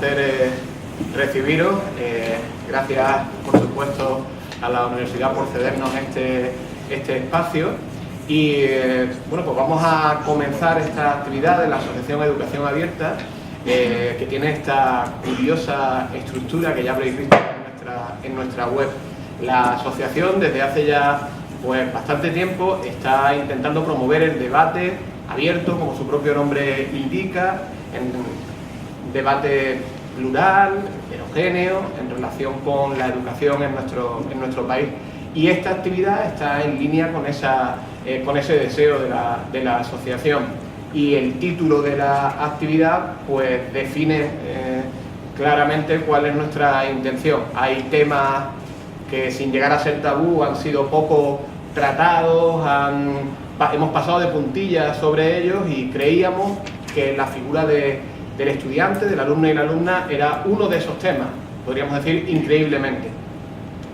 placer recibiros. Gracias, por supuesto, a la Universidad por cedernos este espacio. Y bueno, pues vamos a comenzar esta actividad de la Asociación Educación Abierta, que tiene esta curiosa estructura que ya habréis visto en nuestra web. La asociación desde hace ya pues bastante tiempo está intentando promover el debate abierto, como su propio nombre indica, en debate plural, heterogéneo, en relación con la educación en nuestro país. Y esta actividad está en línea con ese deseo de la asociación. Y el título de la actividad pues define claramente cuál es nuestra intención. Hay temas que, sin llegar a ser tabú, han sido poco tratados, hemos pasado de puntillas sobre ellos, y creíamos que la figura del estudiante, del alumno y la alumna, era uno de esos temas, podríamos decir increíblemente.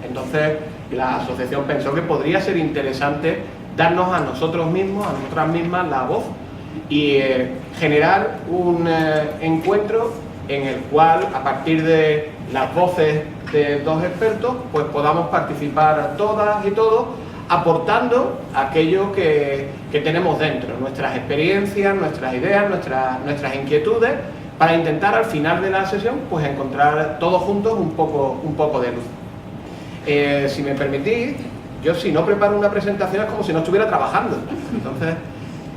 Entonces la asociación pensó que podría ser interesante darnos a nosotros mismos, a nosotras mismas, la voz y generar un encuentro en el cual, a partir de las voces de dos expertos, pues podamos participar todas y todos, aportando aquello que tenemos dentro, nuestras experiencias, nuestras ideas, nuestras inquietudes, para intentar al final de la sesión pues encontrar todos juntos un poco de luz. Si me permitís, yo si no preparo una presentación es como si no estuviera trabajando. Entonces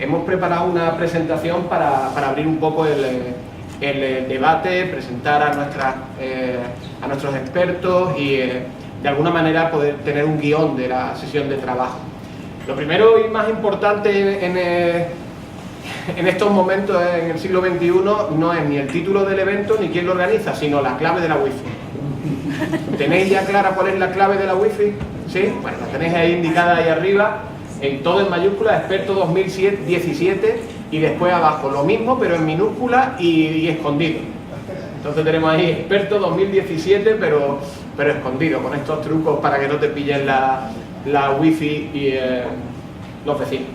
hemos preparado una presentación para abrir un poco el debate, presentar a nuestros expertos y de alguna manera poder tener un guión de la sesión de trabajo. Lo primero y más importante en estos momentos, en el siglo XXI, no es ni el título del evento ni quién lo organiza, sino la clave de la Wi-Fi. ¿Tenéis ya clara cuál es la clave de la Wi-Fi? ¿Sí? Bueno, la tenéis ahí indicada ahí arriba, en todo en mayúscula, experto 2017, y después abajo lo mismo, pero en minúscula y escondido. Entonces tenemos ahí experto 2017, pero escondido, con estos trucos para que no te pillen la Wi-Fi y los vecinos.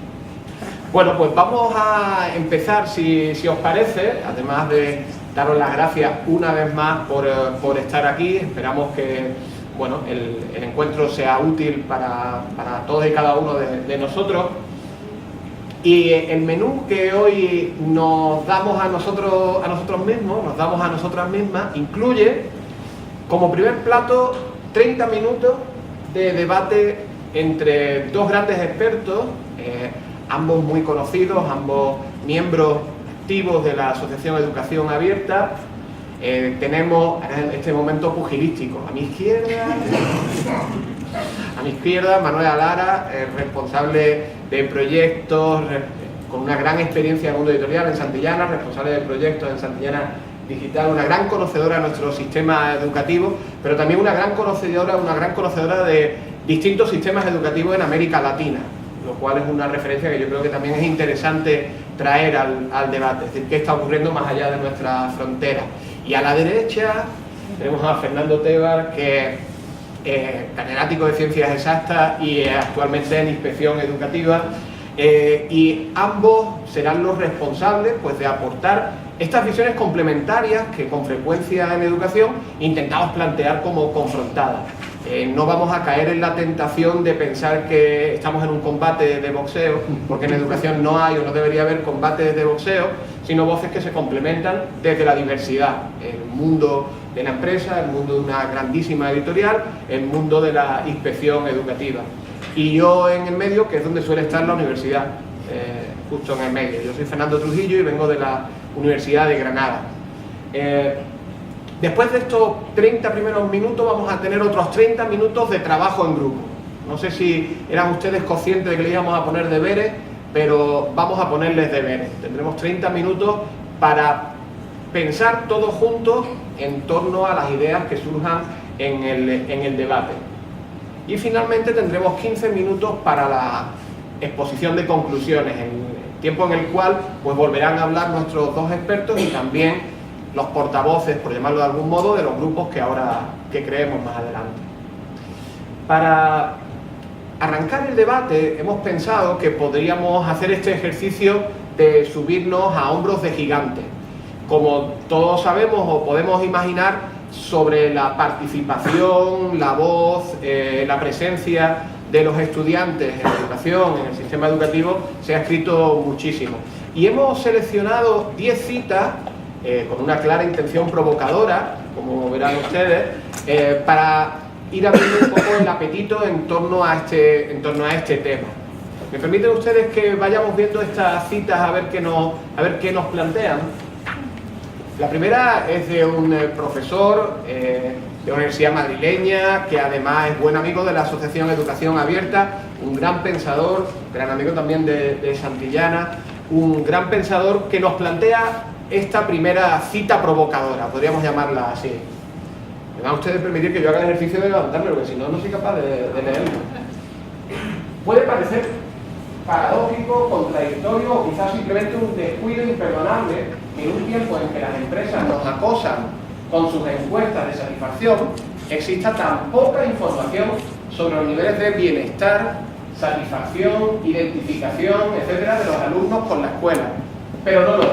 Bueno, pues vamos a empezar, si os parece, además de daros las gracias una vez más por estar aquí. Esperamos que bueno, el encuentro sea útil para todos y cada uno de nosotros. Y el menú que hoy nos damos a nosotros mismos, nos damos a nosotras mismas, incluye como primer plato 30 minutos de debate entre dos grandes expertos, ambos muy conocidos, ambos miembros activos de la Asociación Educación Abierta. Tenemos en este momento pugilístico. A mi izquierda, Manuela Lara, responsable de proyectos, con una gran experiencia en el mundo editorial en Santillana, responsable de proyectos en Santillana Digital, una gran conocedora de nuestro sistema educativo, pero también una gran conocedora de distintos sistemas educativos en América Latina, lo cual es una referencia que yo creo que también es interesante traer al debate, es decir, qué está ocurriendo más allá de nuestra frontera. Y a la derecha tenemos a Fernando Tebar, que catedrático de Ciencias Exactas y actualmente en Inspección Educativa, y ambos serán los responsables pues de aportar estas visiones complementarias que con frecuencia en educación intentamos plantear como confrontadas. No vamos a caer en la tentación de pensar que estamos en un combate de boxeo, porque en educación no hay o no debería haber combates de boxeo, sino voces que se complementan desde la diversidad, el mundo de la empresa, el mundo de una grandísima editorial, el mundo de la inspección educativa. Y yo en el medio, que es donde suele estar la universidad, justo en el medio. Yo soy Fernando Trujillo y vengo de la Universidad de Granada. Después de estos 30 primeros minutos vamos a tener otros 30 minutos de trabajo en grupo. No sé si eran ustedes conscientes de que le íbamos a poner deberes, pero vamos a ponerles deberes. Tendremos 30 minutos para pensar todos juntos en torno a las ideas que surjan en el debate. Y finalmente tendremos 15 minutos para la exposición de conclusiones, tiempo en el cual pues volverán a hablar nuestros dos expertos y también los portavoces, por llamarlo de algún modo, de los grupos que creemos más adelante. Para arrancar el debate hemos pensado que podríamos hacer este ejercicio de subirnos a hombros de gigantes. como todos sabemos o podemos imaginar, sobre la participación, la voz, la presencia de los estudiantes en la educación, en el sistema educativo, se ha escrito muchísimo. Y hemos seleccionado 10 citas con una clara intención provocadora, como verán ustedes, para ir abriendo un poco el apetito en torno a este tema. ¿Me permiten ustedes que vayamos viendo estas citas a ver qué nos plantean? La primera es de un profesor de la Universidad Madrileña, que además es buen amigo de la Asociación Educación Abierta, un gran pensador, gran amigo también de Santillana, un gran pensador que nos plantea esta primera cita provocadora, podríamos llamarla así. Me van ustedes a permitir que yo haga el ejercicio de levantarme, porque si no, no soy capaz de leerlo. Puede parecer paradójico, contradictorio o quizás simplemente un descuido imperdonable que en un tiempo en que las empresas nos acosan con sus encuestas de satisfacción exista tan poca información sobre los niveles de bienestar, satisfacción, identificación, etcétera, de los alumnos con la escuela. Pero no lo es.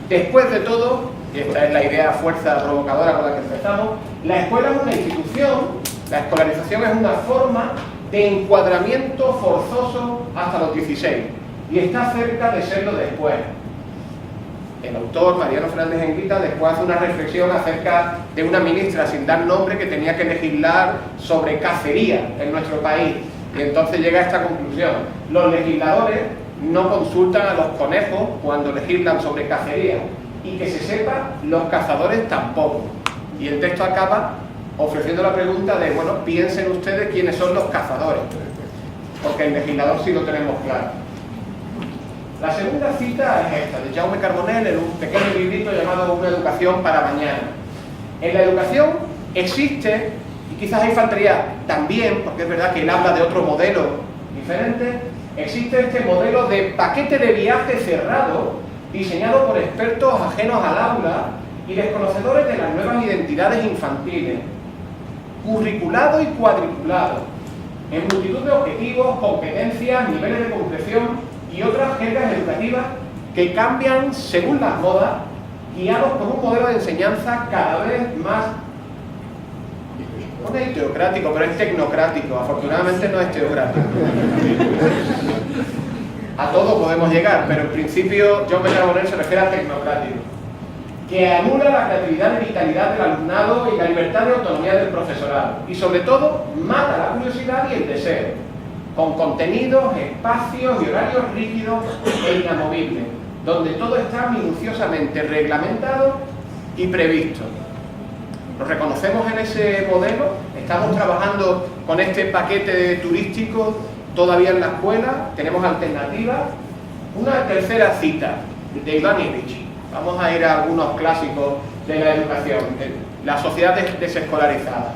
Después de todo, y esta es la idea fuerza provocadora con la que empezamos, la escuela es una institución, la escolarización es una forma de encuadramiento forzoso hasta los 16 y está cerca de serlo después. El autor, Mariano Fernández Enguita, después hace una reflexión acerca de una ministra sin dar nombre que tenía que legislar sobre cacería en nuestro país y entonces llega a esta conclusión: los legisladores no consultan a los conejos cuando legislan sobre cacería, y que se sepa, los cazadores tampoco. Y el texto acaba ofreciendo la pregunta de, bueno, piensen ustedes quiénes son los cazadores, porque el legislador sí lo tenemos claro. La segunda cita es esta, de Jaume Carbonell, en un pequeño librito llamado Una educación para mañana. En la educación existe, y quizás ahí faltaría también, porque es verdad que él habla de otro modelo diferente, existe este modelo de paquete de viaje cerrado, diseñado por expertos ajenos al aula y desconocedores de las nuevas identidades infantiles, curriculado y cuadriculado, en multitud de objetivos, competencias, niveles de concreción y otras reglas educativas que cambian según las modas, guiados por un modelo de enseñanza cada vez más, no es teocrático, pero es tecnocrático. Afortunadamente no es teocrático. A todo podemos llegar, pero en principio Jaume Carbonell se refiere a tecnocrático, que anula la creatividad y vitalidad del alumnado y la libertad de autonomía del profesorado, y sobre todo mata la curiosidad y el deseo, con contenidos, espacios y horarios rígidos e inamovibles, donde todo está minuciosamente reglamentado y previsto. ¿Nos reconocemos en ese modelo? ¿Estamos trabajando con este paquete turístico todavía en la escuela? ¿Tenemos alternativas? Una tercera cita de Iván Illich. Vamos a ir a algunos clásicos de la educación. La sociedad desescolarizada.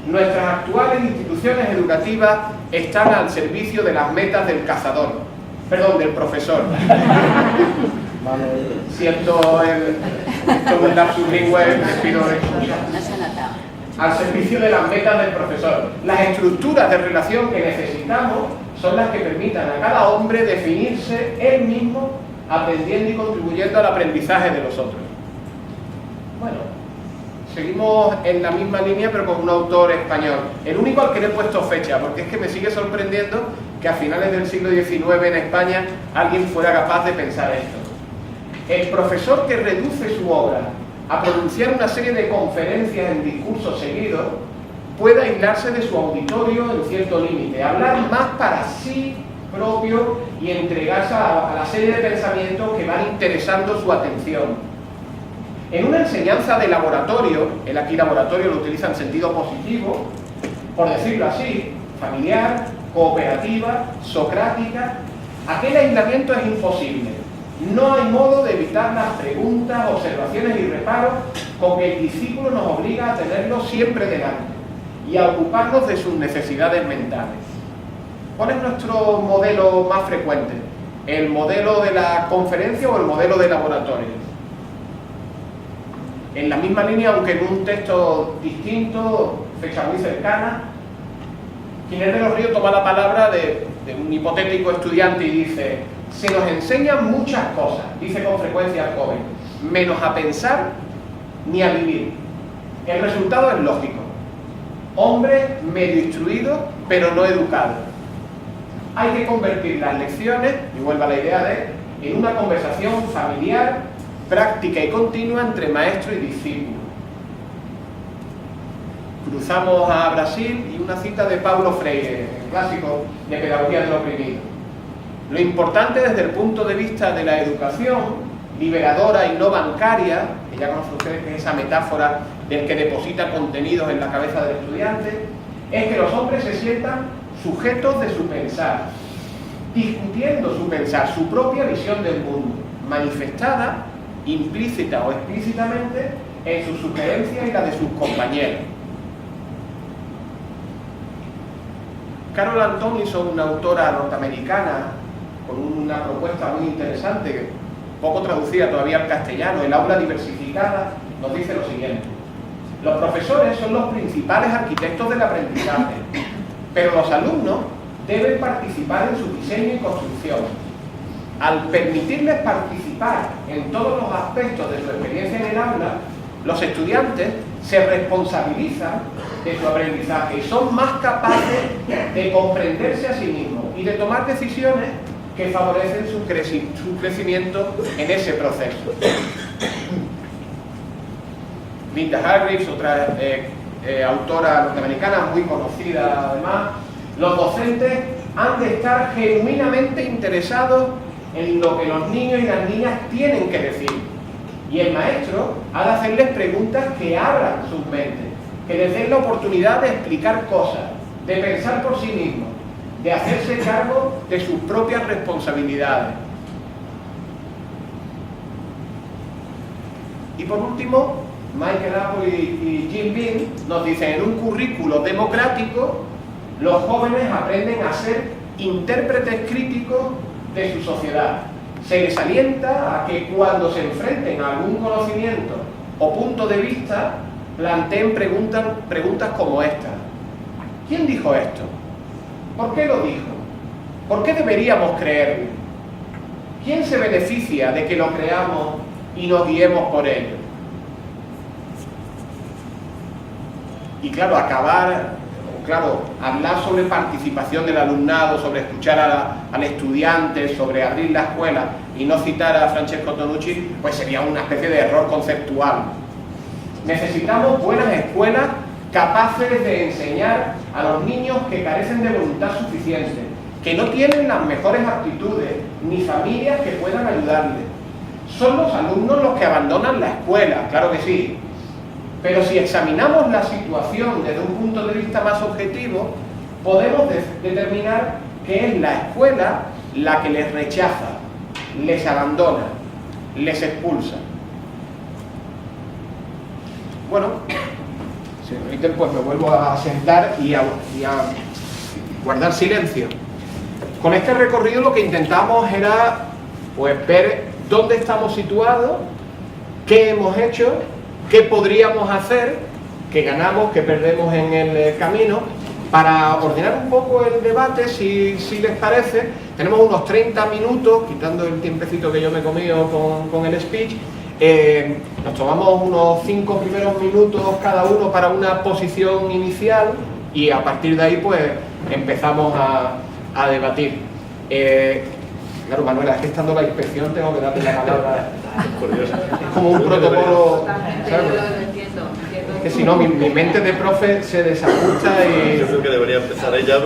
Nuestras actuales instituciones educativas están al servicio de las metas del cazador. Perdón, del profesor. Siento el lapsus linguae, les pido al servicio de las metas del profesor. Las estructuras de relación que necesitamos son las que permitan a cada hombre definirse él mismo, aprendiendo y contribuyendo al aprendizaje de los otros. Bueno, seguimos en la misma línea, pero con un autor español. El único al que le he puesto fecha, porque es que me sigue sorprendiendo que a finales del siglo XIX en España alguien fuera capaz de pensar esto. El profesor que reduce su obra a pronunciar una serie de conferencias en discursos seguidos puede aislarse de su auditorio en cierto límite, hablar más para sí propio y entregarse a la serie de pensamientos que van interesando su atención. En una enseñanza de laboratorio, el aquí laboratorio lo utiliza en sentido positivo, por decirlo así, familiar, cooperativa, socrática, aquel aislamiento es imposible. No hay modo de evitar las preguntas, observaciones y reparos con que el discípulo nos obliga a tenerlo siempre delante y a ocuparnos de sus necesidades mentales. ¿Cuál es nuestro modelo más frecuente? ¿El modelo de la conferencia o el modelo de laboratorio? En la misma línea, aunque en un texto distinto, fecha muy cercana, Ginés de los Ríos toma la palabra de un hipotético estudiante y dice: se nos enseñan muchas cosas, dice con frecuencia el joven, menos a pensar ni a vivir. El resultado es lógico. Hombres medio instruidos, pero no educados. Hay que convertir las lecciones, y vuelvo a la idea en una conversación familiar, práctica y continua entre maestro y discípulo. Cruzamos a Brasil y una cita de Paulo Freire, el clásico de Pedagogía del Oprimido. Lo importante desde el punto de vista de la educación, liberadora y no bancaria, que ya conocen ustedes que es esa metáfora del que deposita contenidos en la cabeza del estudiante, es que los hombres se sientan sujetos de su pensar, discutiendo su pensar, su propia visión del mundo, manifestada, implícita o explícitamente, en sus sugerencias y la de sus compañeros. Carol Ann Tomlinson, una autora norteamericana, con una propuesta muy interesante, poco traducida todavía al castellano, el aula diversificada, nos dice lo siguiente: los profesores son los principales arquitectos del aprendizaje, pero los alumnos deben participar en su diseño y construcción. Al permitirles participar en todos los aspectos de su experiencia en el aula, los estudiantes se responsabilizan de su aprendizaje y son más capaces de comprenderse a sí mismos y de tomar decisiones que favorecen su crecimiento en ese proceso. Linda Hargreaves, otra autora norteamericana muy conocida además: los docentes han de estar genuinamente interesados en lo que los niños y las niñas tienen que decir, y el maestro ha de hacerles preguntas que abran sus mentes, que les den la oportunidad de explicar cosas, de pensar por sí mismos, de hacerse cargo de sus propias responsabilidades. Y por último, Michael Apple y Jim Beam nos dicen: en un currículo democrático, los jóvenes aprenden a ser intérpretes críticos de su sociedad. Se les alienta a que cuando se enfrenten a algún conocimiento o punto de vista, planteen preguntas como esta: ¿quién dijo esto? ¿Por qué lo dijo? ¿Por qué deberíamos creerlo? ¿Quién se beneficia de que lo creamos y nos guiemos por ello? Y claro, hablar sobre participación del alumnado, sobre escuchar al estudiante, sobre abrir la escuela y no citar a Francesco Tonucci, pues sería una especie de error conceptual. Necesitamos buenas escuelas capaces de enseñar a los niños que carecen de voluntad suficiente, que no tienen las mejores aptitudes, ni familias que puedan ayudarles. Son los alumnos los que abandonan la escuela, claro que sí. Pero si examinamos la situación desde un punto de vista más objetivo, podemos determinar que es la escuela la que les rechaza, les abandona, les expulsa. Bueno, si me permiten, pues me vuelvo a sentar y a guardar silencio. Con este recorrido lo que intentamos era pues ver dónde estamos situados, qué hemos hecho, qué podríamos hacer, qué ganamos, qué perdemos en el camino, para ordenar un poco el debate, si les parece. Tenemos unos 30 minutos, quitando el tiempecito que yo me he comido con el speech. Nos tomamos unos 5 primeros minutos cada uno para una posición inicial y a partir de ahí pues empezamos a debatir. Claro, Manuela, es que estando la inspección tengo que darle la palabra. Es como un protocolo, ¿sabes? Es que si no, mi mente de profe se desajusta y... Yo creo que debería empezar ella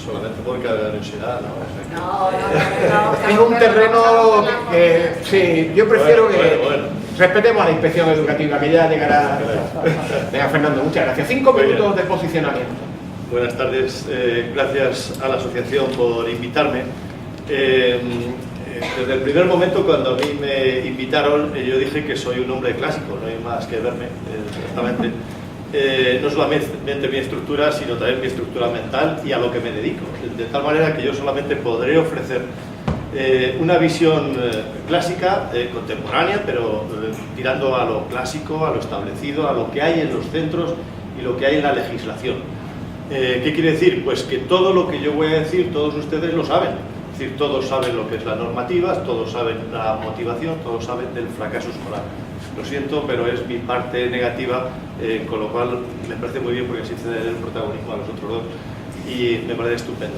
solamente por curiosidad, ¿no? Es un terreno que sí, yo prefiero que respetemos a la inspección educativa, que ya llegará. Venga, Fernando, muchas gracias. 5 minutos de posicionamiento. Buenas tardes, gracias a la asociación por invitarme. Desde el primer momento, cuando a mí me invitaron, yo dije que soy un hombre clásico, no hay más que verme, exactamente. No solamente mi estructura, sino también mi estructura mental y a lo que me dedico, de tal manera que yo solamente podré ofrecer una visión clásica, contemporánea, pero tirando a lo clásico, a lo establecido, a lo que hay en los centros y lo que hay en la legislación. ¿Qué quiere decir? Pues que todo lo que yo voy a decir, todos ustedes lo saben. Es decir, todos saben lo que es la normativa, todos saben la motivación, todos saben del fracaso escolar. Lo siento, pero es mi parte negativa, con lo cual me parece muy bien porque así cede el protagonismo a los otros dos y me parece estupendo.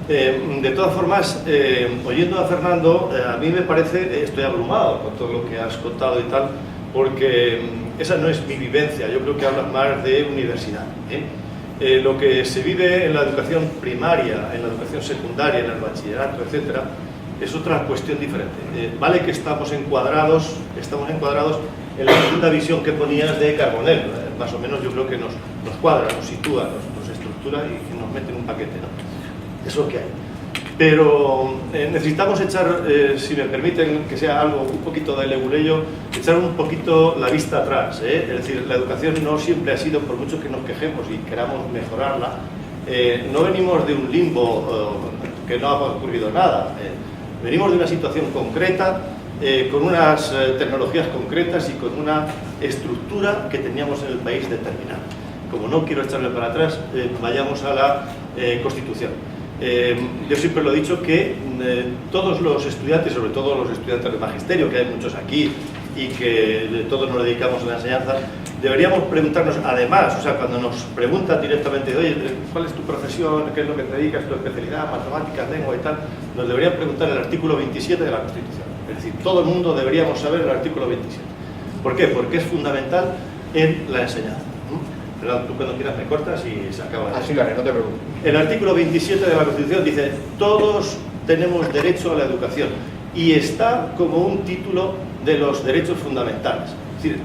De todas formas, oyendo a Fernando, a mí me parece, estoy abrumado con todo lo que has contado y tal, porque esa no es mi vivencia, yo creo que hablas más de universidad. Lo que se vive en la educación primaria, en la educación secundaria, en el bachillerato, etcétera, es otra cuestión diferente. Vale que estamos encuadrados en la segunda visión que ponías de Carbonell, más o menos yo creo que nos cuadra, nos sitúa, nos estructura y nos mete en un paquete, ¿no? Es lo que hay. Pero necesitamos echar, si me permiten que sea algo un poquito de leguleyo, echar un poquito la vista atrás, Es decir, la educación no siempre ha sido, por mucho que nos quejemos y queramos mejorarla, no venimos de un limbo que no ha ocurrido nada. Venimos de una situación concreta, con unas tecnologías concretas y con una estructura que teníamos en el país determinada. Como no quiero echarle para atrás, vayamos a la Constitución. Yo siempre lo he dicho que todos los estudiantes, sobre todo los estudiantes de magisterio, que hay muchos aquí y que todos nos dedicamos a la enseñanza, deberíamos preguntarnos, además, o sea, cuando nos preguntan directamente, oye, ¿cuál es tu profesión? ¿Qué es lo que te dedicas? ¿Tu especialidad? ¿Matemáticas? ¿Lengua? Y tal, nos deberían preguntar el artículo 27 de la Constitución. Es decir, todo el mundo deberíamos saber el artículo 27. ¿Por qué? Porque es fundamental en la enseñanza. Pero tú cuando quieras me cortas y se acaba. Así lo haré, no te preocupes. El artículo 27 de la Constitución dice: todos tenemos derecho a la educación, y está como un título de los derechos fundamentales. Es decir,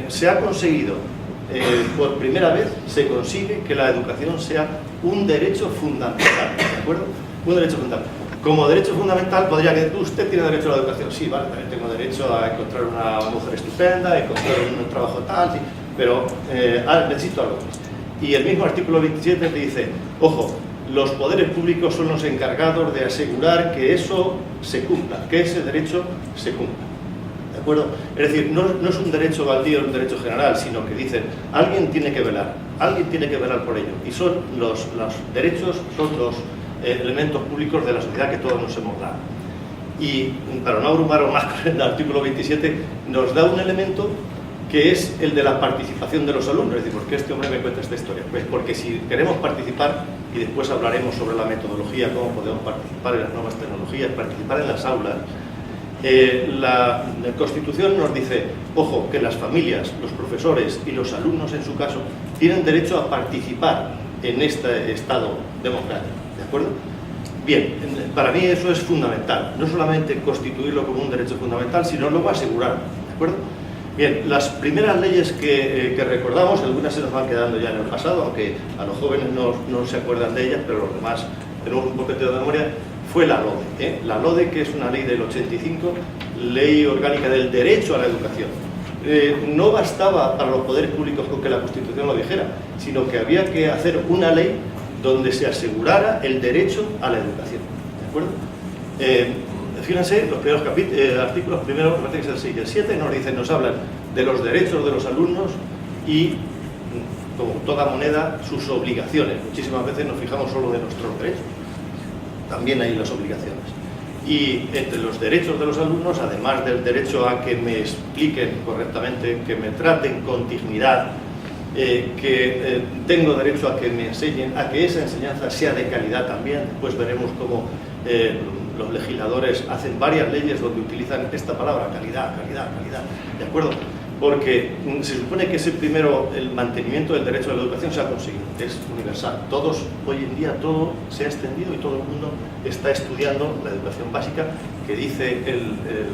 se ha conseguido, por primera vez, se consigue que la educación sea un derecho fundamental, ¿de acuerdo? Un derecho fundamental. Como derecho fundamental podría que usted tiene derecho a la educación. Sí, vale, también tengo derecho a encontrar una mujer estupenda, a encontrar un trabajo tal, sí, pero necesito algo más. Y el mismo artículo 27 te dice, ojo, los poderes públicos son los encargados de asegurar que eso se cumpla, que ese derecho se cumpla. ¿De acuerdo? Es decir, no es un derecho baldío, un derecho general, sino que dicen, alguien tiene que velar por ello. Y son los derechos, son los elementos públicos de la sociedad que todos nos hemos dado. Y para no abrumaros más con el artículo 27, nos da un elemento que es el de la participación de los alumnos. Es decir, ¿por qué este hombre me cuenta esta historia? Pues porque si queremos participar, y después hablaremos sobre la metodología, cómo podemos participar en las nuevas tecnologías, participar en las aulas, la Constitución nos dice, ojo, que las familias, los profesores y los alumnos en su caso, tienen derecho a participar en este Estado democrático. ¿De acuerdo? Bien, para mí eso es fundamental. No solamente constituirlo como un derecho fundamental, sino luego asegurarlo. ¿De acuerdo? Bien, las primeras leyes que recordamos, algunas se nos van quedando ya en el pasado, aunque a los jóvenes no se acuerdan de ellas, pero los demás tenemos un poquito de memoria, fue la LODE. La LODE, que es una ley del 85, Ley Orgánica del Derecho a la Educación. No bastaba para los poderes públicos con que la Constitución lo dijera, sino que había que hacer una ley donde se asegurara el derecho a la educación. ¿De acuerdo? Fíjense, los primeros artículos, primero, me parece que es el 6 y el 7, nos hablan de los derechos de los alumnos y, como toda moneda, sus obligaciones. Muchísimas veces nos fijamos solo de nuestros derechos, también hay las obligaciones. Y entre los derechos de los alumnos, además del derecho a que me expliquen correctamente, que me traten con dignidad, que tengo derecho a que me enseñen, a que esa enseñanza sea de calidad también. Después veremos cómo los legisladores hacen varias leyes donde utilizan esta palabra, calidad, calidad, calidad, ¿de acuerdo? Porque se supone que ese primero, el mantenimiento del derecho a la educación se ha conseguido, es universal. Todos, hoy en día, todo se ha extendido y todo el mundo está estudiando la educación básica, que dice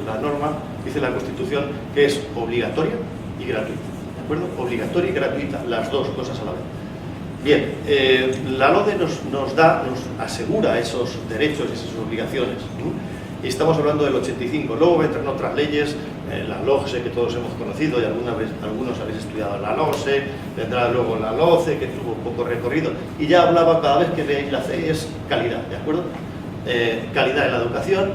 la norma, dice la Constitución, que es obligatoria y gratuita. ¿De acuerdo? Obligatoria y gratuita, las dos cosas a la vez. Bien, la LODE nos asegura esos derechos y esas obligaciones. Y estamos hablando del 85. Luego vendrán otras leyes, la LOGSE, que todos hemos conocido, y algunos habéis estudiado la LOGSE, vendrá luego la LOCE, que tuvo poco recorrido, y ya hablaba, cada vez que veáis la C, es calidad, ¿de acuerdo? Calidad en la educación.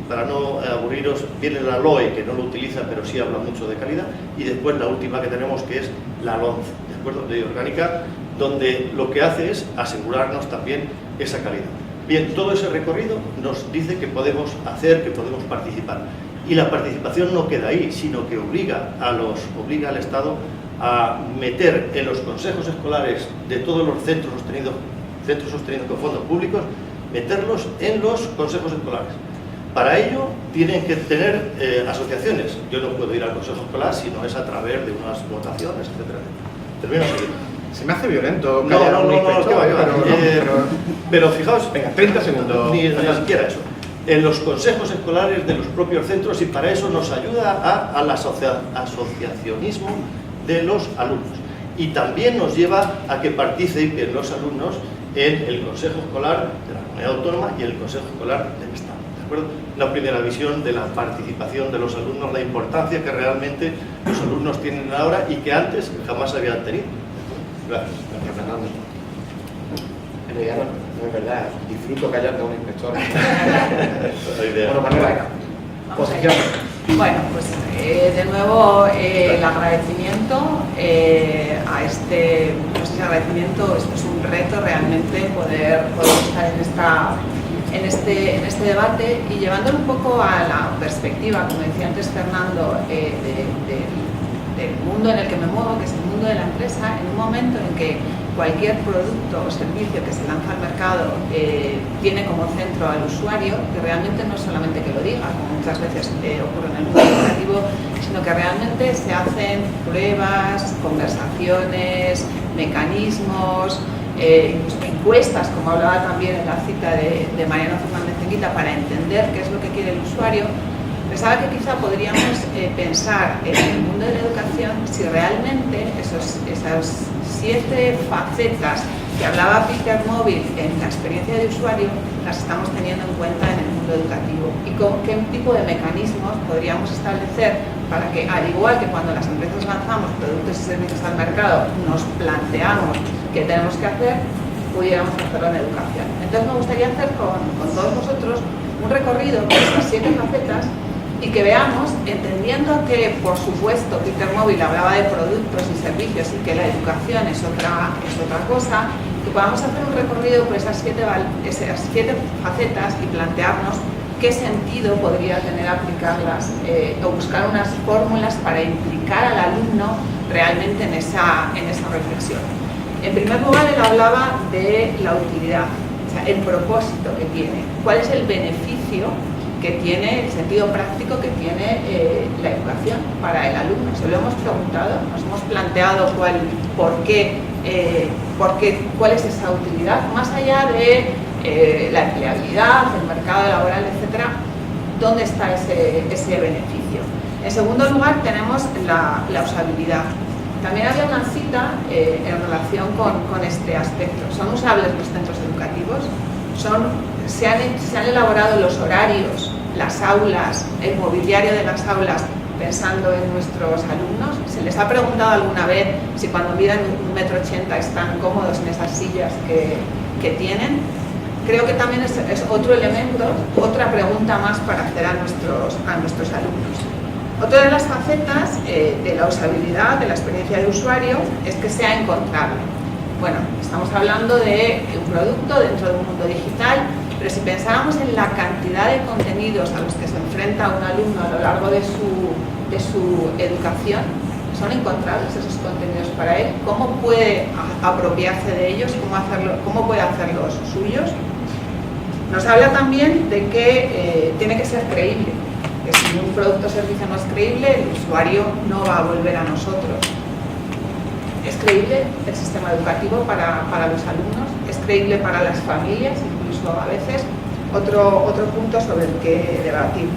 Para no aburriros, viene la LOE, que no lo utiliza, pero sí habla mucho de calidad, y después la última que tenemos, que es la LONCE, ¿de acuerdo? Ley Orgánica, donde lo que hace es asegurarnos también esa calidad. Bien, todo ese recorrido nos dice que podemos hacer, que podemos participar. Y la participación no queda ahí, sino que obliga al Estado a meter en los consejos escolares de todos los centros sostenidos con fondos públicos, meterlos en los consejos escolares. Para ello tienen que tener asociaciones. Yo no puedo ir al consejo escolar si no es a través de unas votaciones, etc. Termino así. Se me hace violento. Pero fijaos, venga, 30 segundos. Ni siquiera eso. En los consejos escolares de los propios centros, y para eso nos ayuda al asociacionismo de los alumnos. Y también nos lleva a que participen los alumnos en el consejo escolar de la comunidad autónoma y el consejo escolar del Estado. ¿De acuerdo? La primera visión de la participación de los alumnos, la importancia que realmente los alumnos tienen ahora y que antes jamás habían tenido. Gracias. Gracias, Fernando. En realidad no es verdad, disfruto callarte a un inspector. Bueno, Manuela, posición. Bueno, pues de nuevo el agradecimiento a este, no sé si agradecimiento, esto es un reto realmente poder estar en este debate y llevándolo un poco a la perspectiva, como decía antes Fernando, del mundo en el que me muevo, que es el mundo de la empresa, en un momento en que cualquier producto o servicio que se lanza al mercado tiene como centro al usuario, que realmente no es solamente que lo diga, como muchas veces ocurre en el mundo educativo, sino que realmente se hacen pruebas, conversaciones, mecanismos, incluso encuestas, como hablaba también en la cita de Mariano Fernández Enguita, para entender qué es lo que quiere el usuario. Pensaba que quizá podríamos pensar en el mundo de la educación si realmente esas 7 facetas que hablaba Peter Mobil en la experiencia de usuario las estamos teniendo en cuenta en el mundo educativo y con qué tipo de mecanismos podríamos establecer para que, al igual que cuando las empresas lanzamos productos y servicios al mercado nos planteamos qué tenemos que hacer, pudiéramos hacerlo en educación. Entonces me gustaría hacer con todos vosotros un recorrido por esas 7 facetas y que veamos, entendiendo que, por supuesto, Peter Mobil hablaba de productos y servicios y que la educación es otra cosa, que podamos hacer un recorrido por esas 7 facetas y plantearnos qué sentido podría tener aplicarlas o buscar unas fórmulas para implicar al alumno realmente en esa reflexión. En primer lugar, él hablaba de la utilidad, o sea, el propósito que tiene, cuál es el beneficio que tiene, el sentido práctico que tiene la educación para el alumno. Se lo hemos preguntado, nos hemos planteado cuál es esa utilidad, más allá de la empleabilidad, el mercado laboral, etcétera, ¿dónde está ese beneficio? En segundo lugar, tenemos la usabilidad. También había una cita en relación con este aspecto. ¿Son usables los centros educativos? Se han elaborado los horarios, las aulas, el mobiliario de las aulas pensando en nuestros alumnos. ¿Se les ha preguntado alguna vez si cuando miden 1,80 m están cómodos en esas sillas que tienen? Creo que también es otro elemento, otra pregunta más para hacer a nuestros alumnos. Otra de las facetas de la usabilidad, de la experiencia de usuario, es que sea encontrable. Bueno, estamos hablando de un producto dentro de un mundo digital, pero si pensáramos en la cantidad de contenidos a los que se enfrenta un alumno a lo largo de su educación, ¿son encontrables esos contenidos para él? ¿Cómo puede apropiarse de ellos? ¿Cómo puede hacerlos suyos? Nos habla también de que tiene que ser creíble, que si un producto o servicio no es creíble, el usuario no va a volver a nosotros. ¿Es creíble el sistema educativo para los alumnos? ¿Es creíble para las familias? Incluso a veces otro punto sobre el que debatir.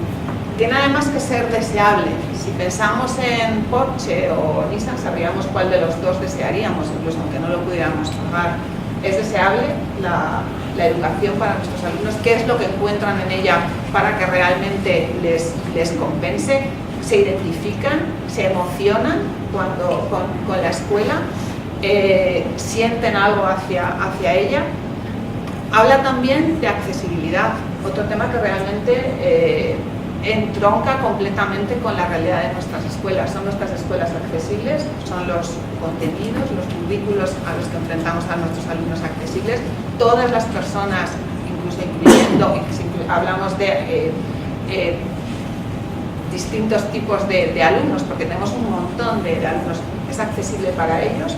Tiene además que ser deseable. Si pensamos en Porsche o Nissan, sabríamos cuál de los dos desearíamos, incluso aunque no lo pudiéramos pagar. ¿Es deseable la educación para nuestros alumnos? ¿Qué es lo que encuentran en ella para que realmente les compense? ¿Se identifican? ¿Se emocionan con la escuela? ¿Sienten algo hacia ella? Habla también de accesibilidad, otro tema que realmente entronca completamente con la realidad de nuestras escuelas. ¿Son nuestras escuelas accesibles? ¿Son los contenidos, los currículos a los que enfrentamos a nuestros alumnos accesibles? Todas las personas, incluso incluyendo, hablamos de distintos tipos de alumnos, porque tenemos un montón de alumnos, es accesible para ellos.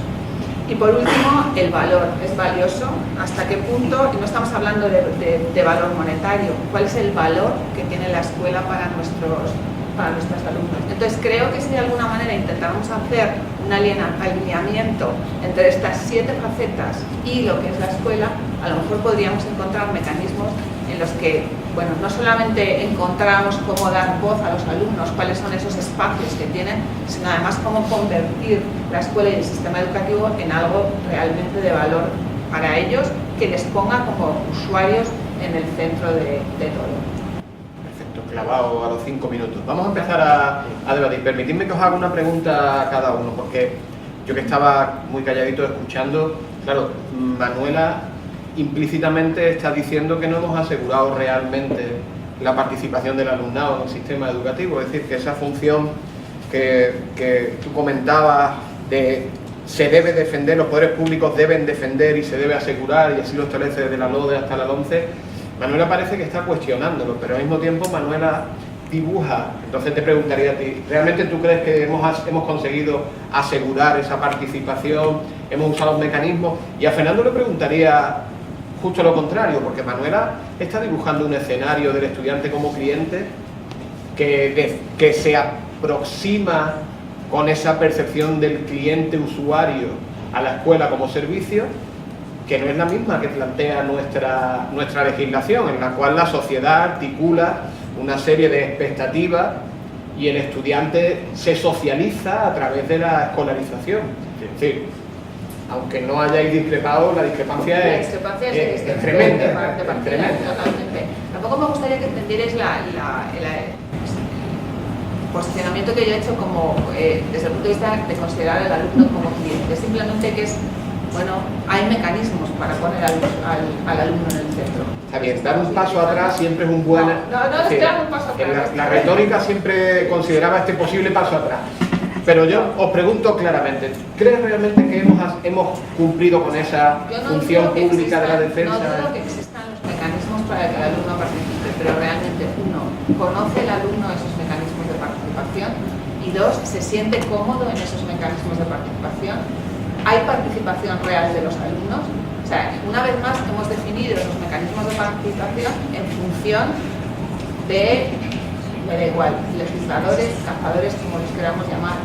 Y por último, el valor, es valioso, hasta qué punto, y no estamos hablando de valor monetario, cuál es el valor que tiene la escuela para nuestros alumnos. Entonces creo que si de alguna manera intentamos hacer un alineamiento entre estas 7 facetas y lo que es la escuela, a lo mejor podríamos encontrar mecanismos en los que, bueno, no solamente encontramos cómo dar voz a los alumnos, cuáles son esos espacios que tienen, sino además cómo convertir la escuela y el sistema educativo en algo realmente de valor para ellos, que les ponga como usuarios en el centro de todo. Clavado a los 5 minutos. Vamos a empezar a debatir. Permitidme que os haga una pregunta a cada uno, porque yo que estaba muy calladito escuchando, claro, Manuela implícitamente está diciendo que no hemos asegurado realmente la participación del alumnado en el sistema educativo, es decir, que esa función que tú comentabas de se debe defender, los poderes públicos deben defender y se debe asegurar, y así lo establece desde la LODE hasta la 11, Manuela parece que está cuestionándolo, pero al mismo tiempo Manuela dibuja. Entonces te preguntaría a ti, ¿realmente tú crees que hemos conseguido asegurar esa participación? ¿Hemos usado los mecanismos? Y a Fernando le preguntaría justo lo contrario, porque Manuela está dibujando un escenario del estudiante como cliente que se aproxima con esa percepción del cliente usuario a la escuela como servicio, que no es la misma que plantea nuestra legislación, en la cual la sociedad articula una serie de expectativas y el estudiante se socializa a través de la escolarización. Es decir, aunque no hayáis discrepado, la discrepancia es tremenda. Totalmente. Tampoco me gustaría que entendierais el posicionamiento que yo he hecho como, desde el punto de vista de considerar al alumno como cliente. Simplemente que es, bueno, hay mecanismos para poner al alumno en el centro. Está bien, dar un paso atrás siempre es un buen... No, es dar un paso atrás. La retórica siempre consideraba este posible paso atrás. Pero yo os pregunto claramente, ¿crees realmente que hemos cumplido con esa función pública de la defensa? No dudo que existan los mecanismos para que el alumno participe, pero realmente, uno, ¿conoce el alumno esos mecanismos de participación? Y dos, ¿se siente cómodo en esos mecanismos de participación? ¿Hay participación real de los alumnos? O sea, una vez más hemos definido los mecanismos de participación en función de, me da igual, legisladores, cazadores, como los queramos llamar,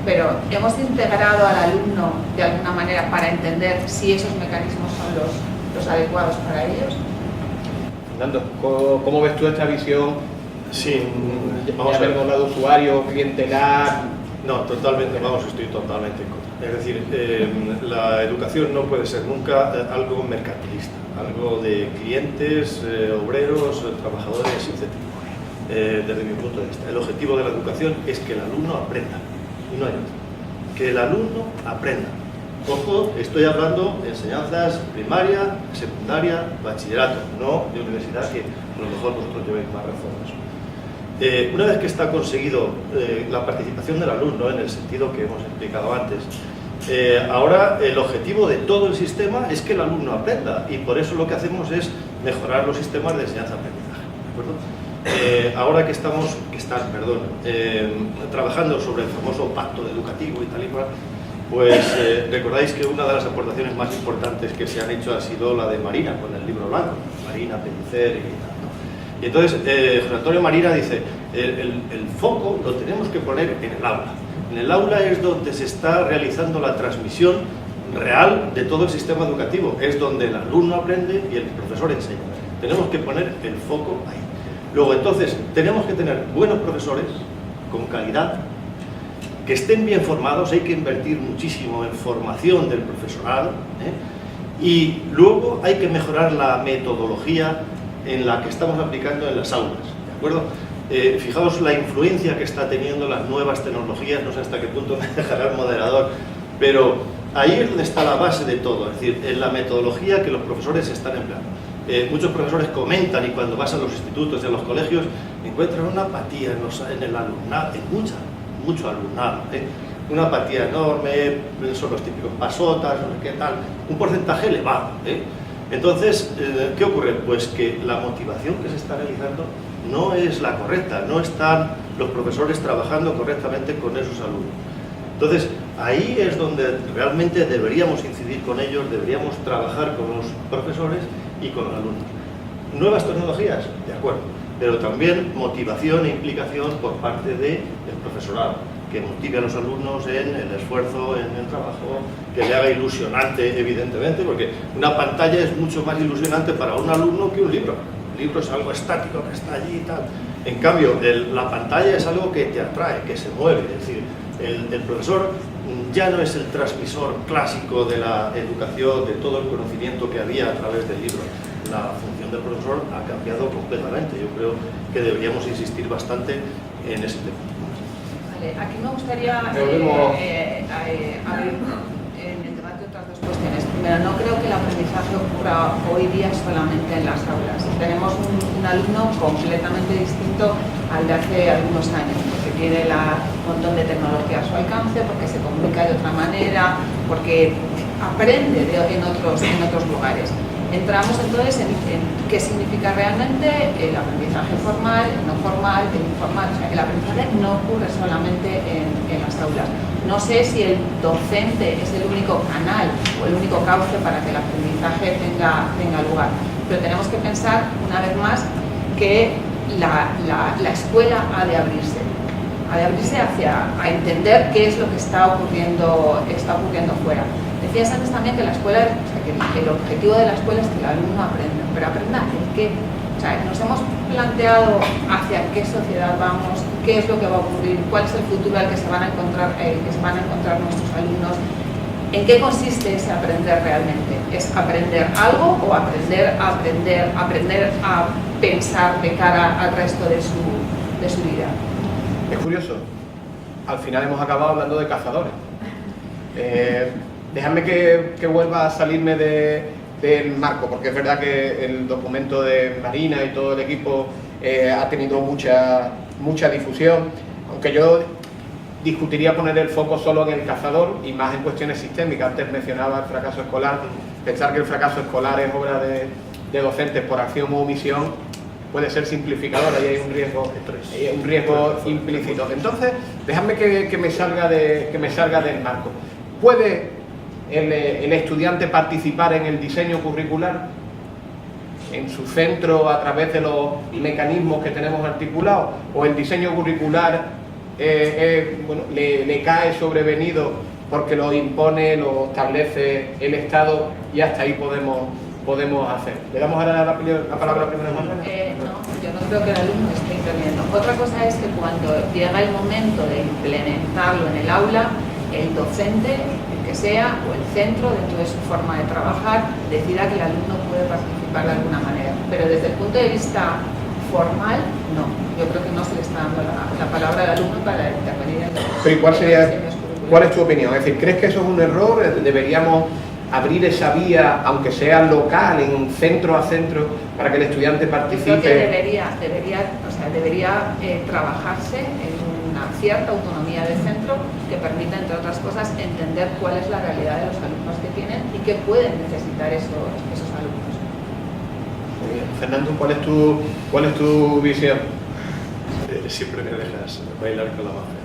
pero hemos integrado al alumno de alguna manera para entender si esos mecanismos son los adecuados para ellos. Fernando, ¿cómo ves tú esta visión? Sí, vamos a ver. Con lado usuario, clientelar. No, totalmente, estoy totalmente en contra. Es decir, la educación no puede ser nunca algo mercantilista, algo de clientes, obreros, trabajadores, etc. Desde mi punto de vista, el objetivo de la educación es que el alumno aprenda, y no hay otro. Que el alumno aprenda. Ojo, estoy hablando de enseñanzas primaria, secundaria, bachillerato, no de universidad, que a lo mejor vosotros llevéis más razón de eso. Una vez que está conseguido la participación del alumno en el sentido que hemos explicado antes, ahora el objetivo de todo el sistema es que el alumno aprenda, y por eso lo que hacemos es mejorar los sistemas de enseñanza-aprendizaje, ¿de acuerdo? Ahora que están trabajando sobre el famoso pacto educativo y tal y cual, pues recordáis que una de las aportaciones más importantes que se han hecho ha sido la de Marina con el libro blanco, Marina, Pellicer y tal. Y entonces José Antonio Marina dice, el foco lo tenemos que poner en el aula. En el aula es donde se está realizando la transmisión real de todo el sistema educativo, es donde el alumno aprende y el profesor enseña. Tenemos que poner el foco ahí. Luego entonces tenemos que tener buenos profesores con calidad, que estén bien formados, hay que invertir muchísimo en formación del profesorado, y luego hay que mejorar la metodología en la que estamos aplicando en las aulas, ¿de acuerdo? Fijaos la influencia que está teniendo las nuevas tecnologías, no sé hasta qué punto me dejará el moderador, pero ahí es donde está la base de todo, es decir, en la metodología que los profesores están empleando. Muchos profesores comentan, y cuando vas a los institutos y a los colegios, encuentran una apatía en el alumnado, en mucho alumnado, una apatía enorme, son los típicos pasotas, no sé qué tal, un porcentaje elevado, Entonces, ¿qué ocurre? Pues que la motivación que se está realizando no es la correcta, no están los profesores trabajando correctamente con esos alumnos. Entonces, ahí es donde realmente deberíamos incidir con ellos, deberíamos trabajar con los profesores y con los alumnos. Nuevas tecnologías, de acuerdo, pero también motivación e implicación por parte del profesorado, que motive a los alumnos en el esfuerzo, en el trabajo, que le haga ilusionante, evidentemente, porque una pantalla es mucho más ilusionante para un alumno que un libro. El libro es algo estático que está allí y tal. En cambio, la pantalla es algo que te atrae, que se mueve. Es decir, el profesor ya no es el transmisor clásico de la educación, de todo el conocimiento que había a través del libro. La función del profesor ha cambiado completamente. Yo creo que deberíamos insistir bastante en ese tema. Vale, aquí me gustaría abrir en el debate otras dos cuestiones. Primero, no creo que el aprendizaje ocurra hoy día solamente en las aulas. Tenemos un alumno completamente distinto al de hace algunos años, porque tiene un montón de tecnología a su alcance, porque se comunica de otra manera, porque aprende en otros lugares. Entramos entonces en qué significa realmente el aprendizaje formal, el no formal, el informal. O sea, el aprendizaje no ocurre solamente en las aulas. No sé si el docente es el único canal o el único cauce para que el aprendizaje tenga lugar. Pero tenemos que pensar, una vez más, que la escuela ha de abrirse a entender qué es lo que está ocurriendo fuera. Decías antes también que la escuela, o sea, que el objetivo de la escuela es que el alumno aprenda, pero aprenda en qué. O sea, nos hemos planteado hacia qué sociedad vamos, qué es lo que va a ocurrir, cuál es el futuro al que se van a encontrar nuestros alumnos, en qué consiste ese aprender realmente. ¿Es aprender algo o aprender a pensar de cara al resto de su vida? Es curioso, al final hemos acabado hablando de cazadores. Dejadme que vuelva a salirme del marco, porque es verdad que el documento de Marina y todo el equipo ha tenido mucha difusión, aunque yo discutiría poner el foco solo en el cazador y más en cuestiones sistémicas. Antes mencionaba el fracaso escolar. Pensar que el fracaso escolar es obra de docentes por acción o omisión puede ser simplificador, ahí hay un riesgo implícito. Entonces, dejadme que me salga del marco. ¿Puede el estudiante participar en el diseño curricular en su centro a través de los mecanismos que tenemos articulados? ¿O el diseño curricular le cae sobrevenido porque lo impone, lo establece el Estado y hasta ahí podemos hacer? ¿Le damos ahora la palabra primero a Marlene? No, yo no creo que el alumno esté interviniendo. Otra cosa es que cuando llega el momento de implementarlo en el aula, el docente, el que sea, o el centro, dentro de su forma de trabajar, decida que el alumno puede participar de alguna manera. Pero desde el punto de vista formal, no. Yo creo que no se le está dando la palabra al alumno para intervenir en Pero ¿cuál es tu opinión? Es decir, ¿crees que eso es un error? ¿Deberíamos abrir esa vía, aunque sea local, en centro a centro, para que el estudiante participe? Yo creo que debería trabajarse en una cierta autonomía de centro que permita, entre otras cosas, entender cuál es la realidad de los alumnos que tienen y qué pueden necesitar esos alumnos. Muy bien. Fernando, ¿cuál es tu visión? Siempre me dejas bailar con la mafia.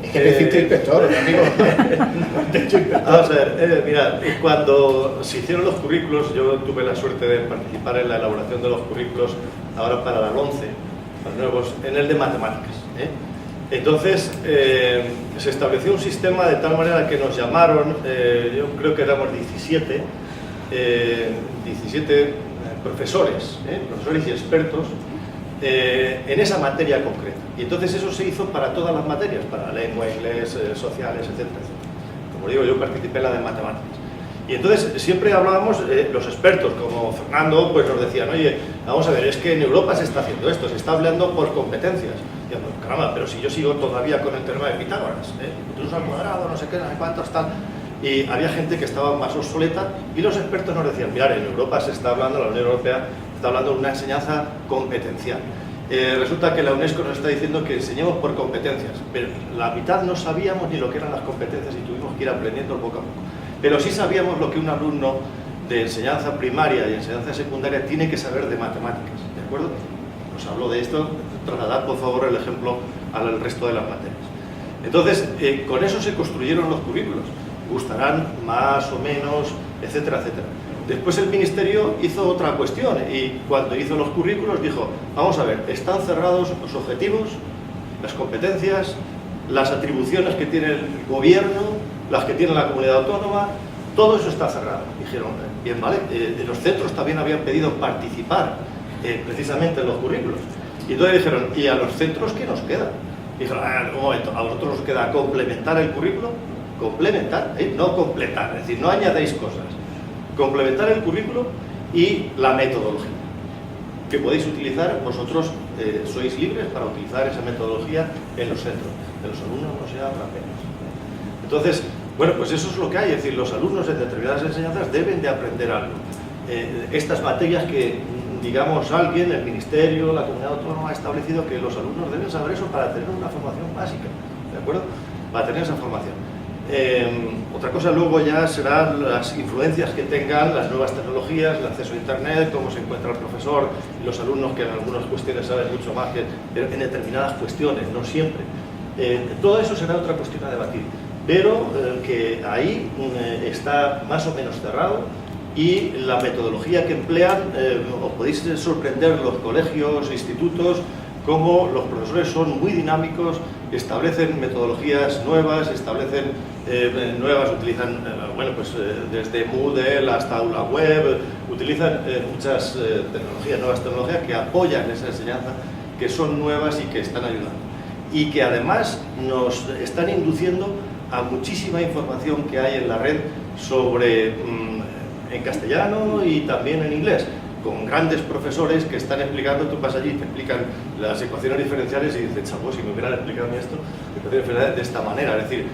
Es que te hiciste inspector, amigo. Vamos a ver, mirad, cuando se hicieron los currículos, yo tuve la suerte de participar en la elaboración de los currículos ahora para la 11, los nuevos, en el de matemáticas. Entonces, se estableció un sistema de tal manera que nos llamaron, yo creo que éramos 17 profesores y expertos en esa materia concreta. Y entonces eso se hizo para todas las materias, para lengua, inglés, sociales, etc. Como digo, yo participé en la de matemáticas. Y entonces siempre hablábamos, los expertos como Fernando, pues nos decían, oye, vamos a ver, es que en Europa se está haciendo esto, se está hablando por competencias. Y yo, caramba, pero si yo sigo todavía con el teorema de Pitágoras, puntos al cuadrado, no sé qué, no sé cuántos, tal. Y había gente que estaba más obsoleta y los expertos nos decían, mirad, en Europa se está hablando, la Unión Europea está hablando de una enseñanza competencial. Resulta que la UNESCO nos está diciendo que enseñemos por competencias, pero la mitad no sabíamos ni lo que eran las competencias y tuvimos que ir aprendiendo poco a poco. Pero sí sabíamos lo que un alumno de enseñanza primaria y enseñanza secundaria tiene que saber de matemáticas, ¿de acuerdo? Os hablo de esto, trasladad por favor el ejemplo al resto de las materias. Entonces, con eso se construyeron los currículos, gustarán más o menos, etcétera, etcétera. Después el Ministerio hizo otra cuestión y cuando hizo los currículos dijo, vamos a ver, están cerrados los objetivos, las competencias, las atribuciones que tiene el gobierno, las que tiene la comunidad autónoma, todo eso está cerrado. Dijeron, bien, vale, los centros también habían pedido participar precisamente en los currículos. Y entonces dijeron, ¿y a los centros qué nos queda? Dijeron, un momento, a vosotros os queda complementar el currículo, complementar, no completar, es decir, no añadéis cosas. Complementar el currículo y la metodología que podéis utilizar, vosotros sois libres para utilizar esa metodología en los centros, de los alumnos no se habla apenas. Entonces, bueno, pues eso es lo que hay, es decir, los alumnos en determinadas enseñanzas deben de aprender algo. Estas materias que, digamos, alguien, el Ministerio, la Comunidad Autónoma ha establecido que los alumnos deben saber eso para tener una formación básica, ¿de acuerdo? Para tener esa formación. Otra cosa luego ya serán las influencias que tengan las nuevas tecnologías, el acceso a Internet, cómo se encuentra el profesor y los alumnos que en algunas cuestiones saben mucho más que en determinadas cuestiones, no siempre. Todo eso será otra cuestión a debatir, pero que ahí está más o menos cerrado y la metodología que emplean, os podéis sorprender los colegios, institutos, cómo los profesores son muy dinámicos, establecen metodologías nuevas, utilizan, bueno, pues desde Moodle hasta Aula Web, utilizan muchas nuevas tecnologías que apoyan esa enseñanza, que son nuevas y que están ayudando. Y que además nos están induciendo a muchísima información que hay en la red sobre, en castellano y también en inglés, con grandes profesores que están explicando, tú vas allí y te explican las ecuaciones diferenciales y dices, chavo, si me hubieran explicado a mí esto, de esta manera. Es decir,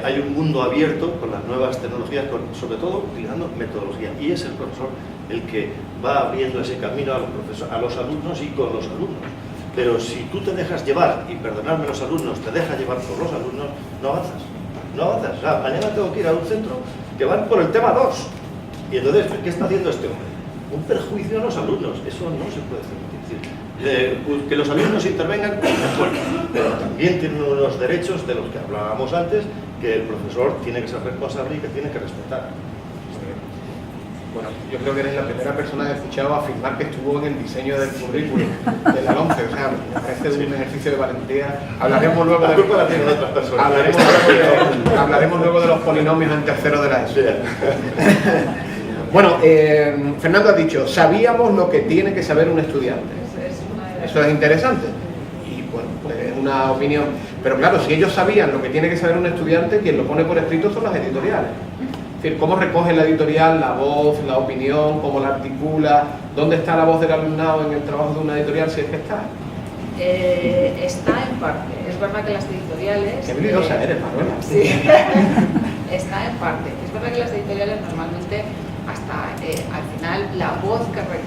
hay un mundo abierto con las nuevas tecnologías, sobre todo utilizando metodología, y es el profesor el que va abriendo ese camino a los alumnos y con los alumnos. Pero si tú te dejas llevar, y perdonadme los alumnos, te dejas llevar por los alumnos, no avanzas. No avanzas. O sea, mañana tengo que ir a un centro que van por el tema 2. Y entonces, ¿qué está haciendo este hombre? Un perjuicio a los alumnos, eso no se puede hacer. Que los alumnos intervengan, bueno, pero también tienen unos derechos de los que hablábamos antes, que el profesor tiene que ser responsable y que tiene que respetar. Bueno, yo creo que eres la primera persona que he escuchado afirmar que estuvo en el diseño del currículum de la 11, o sea, me parece un ejercicio de valentía. Hablaremos luego la culpa la tienen otras personas. Hablaremos luego de los polinomios en tercero de la ESO. Bueno, Fernando ha dicho, sabíamos lo que tiene que saber un estudiante. Eso es interesante. Y bueno, pues es una opinión. Pero claro, si ellos sabían lo que tiene que saber un estudiante, quien lo pone por escrito son las editoriales. Es decir, cómo recoge la editorial la voz, la opinión, cómo la articula, dónde está la voz del alumnado en el trabajo de una editorial, si es que está. Está en parte. Es verdad que las editoriales... Qué habilidosa eres, Manuela. Sí, está en parte. Es verdad que las editoriales normalmente, hasta al final, la voz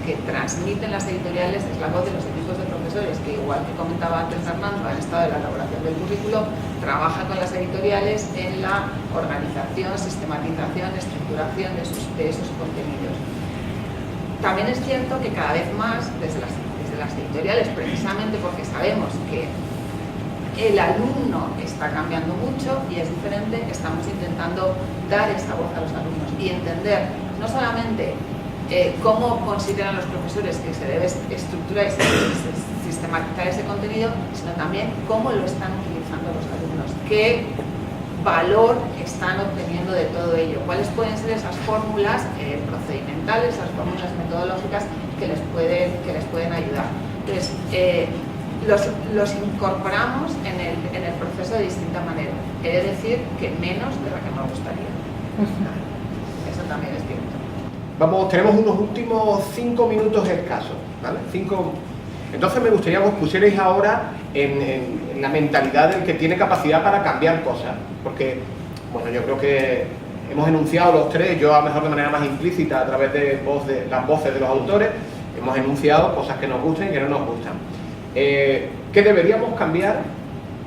que transmiten las editoriales es la voz de los equipos de profesores, que igual que comentaba antes Fernando, han estado en la elaboración del currículo, trabaja con las editoriales en la organización, sistematización, estructuración de esos contenidos. También es cierto que cada vez más, desde las editoriales, precisamente porque sabemos que el alumno está cambiando mucho y es diferente, estamos intentando dar esa voz a los alumnos y entender no solamente cómo consideran los profesores que se debe estructurar y sistematizar ese contenido, sino también cómo lo están utilizando los alumnos, qué valor están obteniendo de todo ello, cuáles pueden ser esas fórmulas procedimentales, esas fórmulas metodológicas que les pueden ayudar. Entonces, los incorporamos en el proceso de distinta manera. He de decir que menos de la que me gustaría. Eso también es cierto. Vamos, tenemos unos últimos 5 minutos escasos, ¿vale? Entonces me gustaría que os pusierais ahora en la mentalidad del que tiene capacidad para cambiar cosas, porque, bueno, yo creo que hemos enunciado los tres, yo a lo mejor de manera más implícita a través de las voces de los autores, hemos enunciado cosas que nos gustan y que no nos gustan. ¿Qué deberíamos cambiar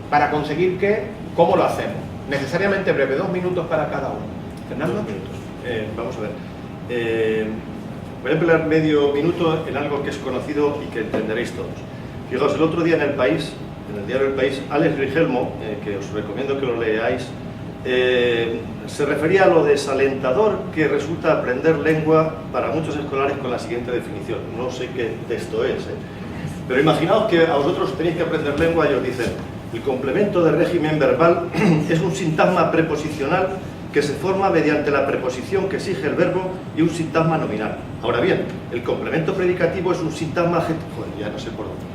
para conseguir qué? ¿Cómo lo hacemos? Necesariamente breve, 2 minutos para cada uno. ¿Fernando? 2 minutos. Vamos a ver. Voy a emplear medio minuto en algo que es conocido y que entenderéis todos. Fijaos, el otro día en El País, en el diario El País, Alex Rigelmo, que os recomiendo que lo leáis, se refería a lo desalentador que resulta aprender lengua para muchos escolares con la siguiente definición. No sé qué texto es, pero imaginaos que a vosotros tenéis que aprender lengua y os dicen: el complemento de régimen verbal es un sintagma preposicional que se forma mediante la preposición que exige el verbo y un sintagma nominal. Ahora bien, el complemento predicativo es un sintagma adjetivo, ya no sé por dónde.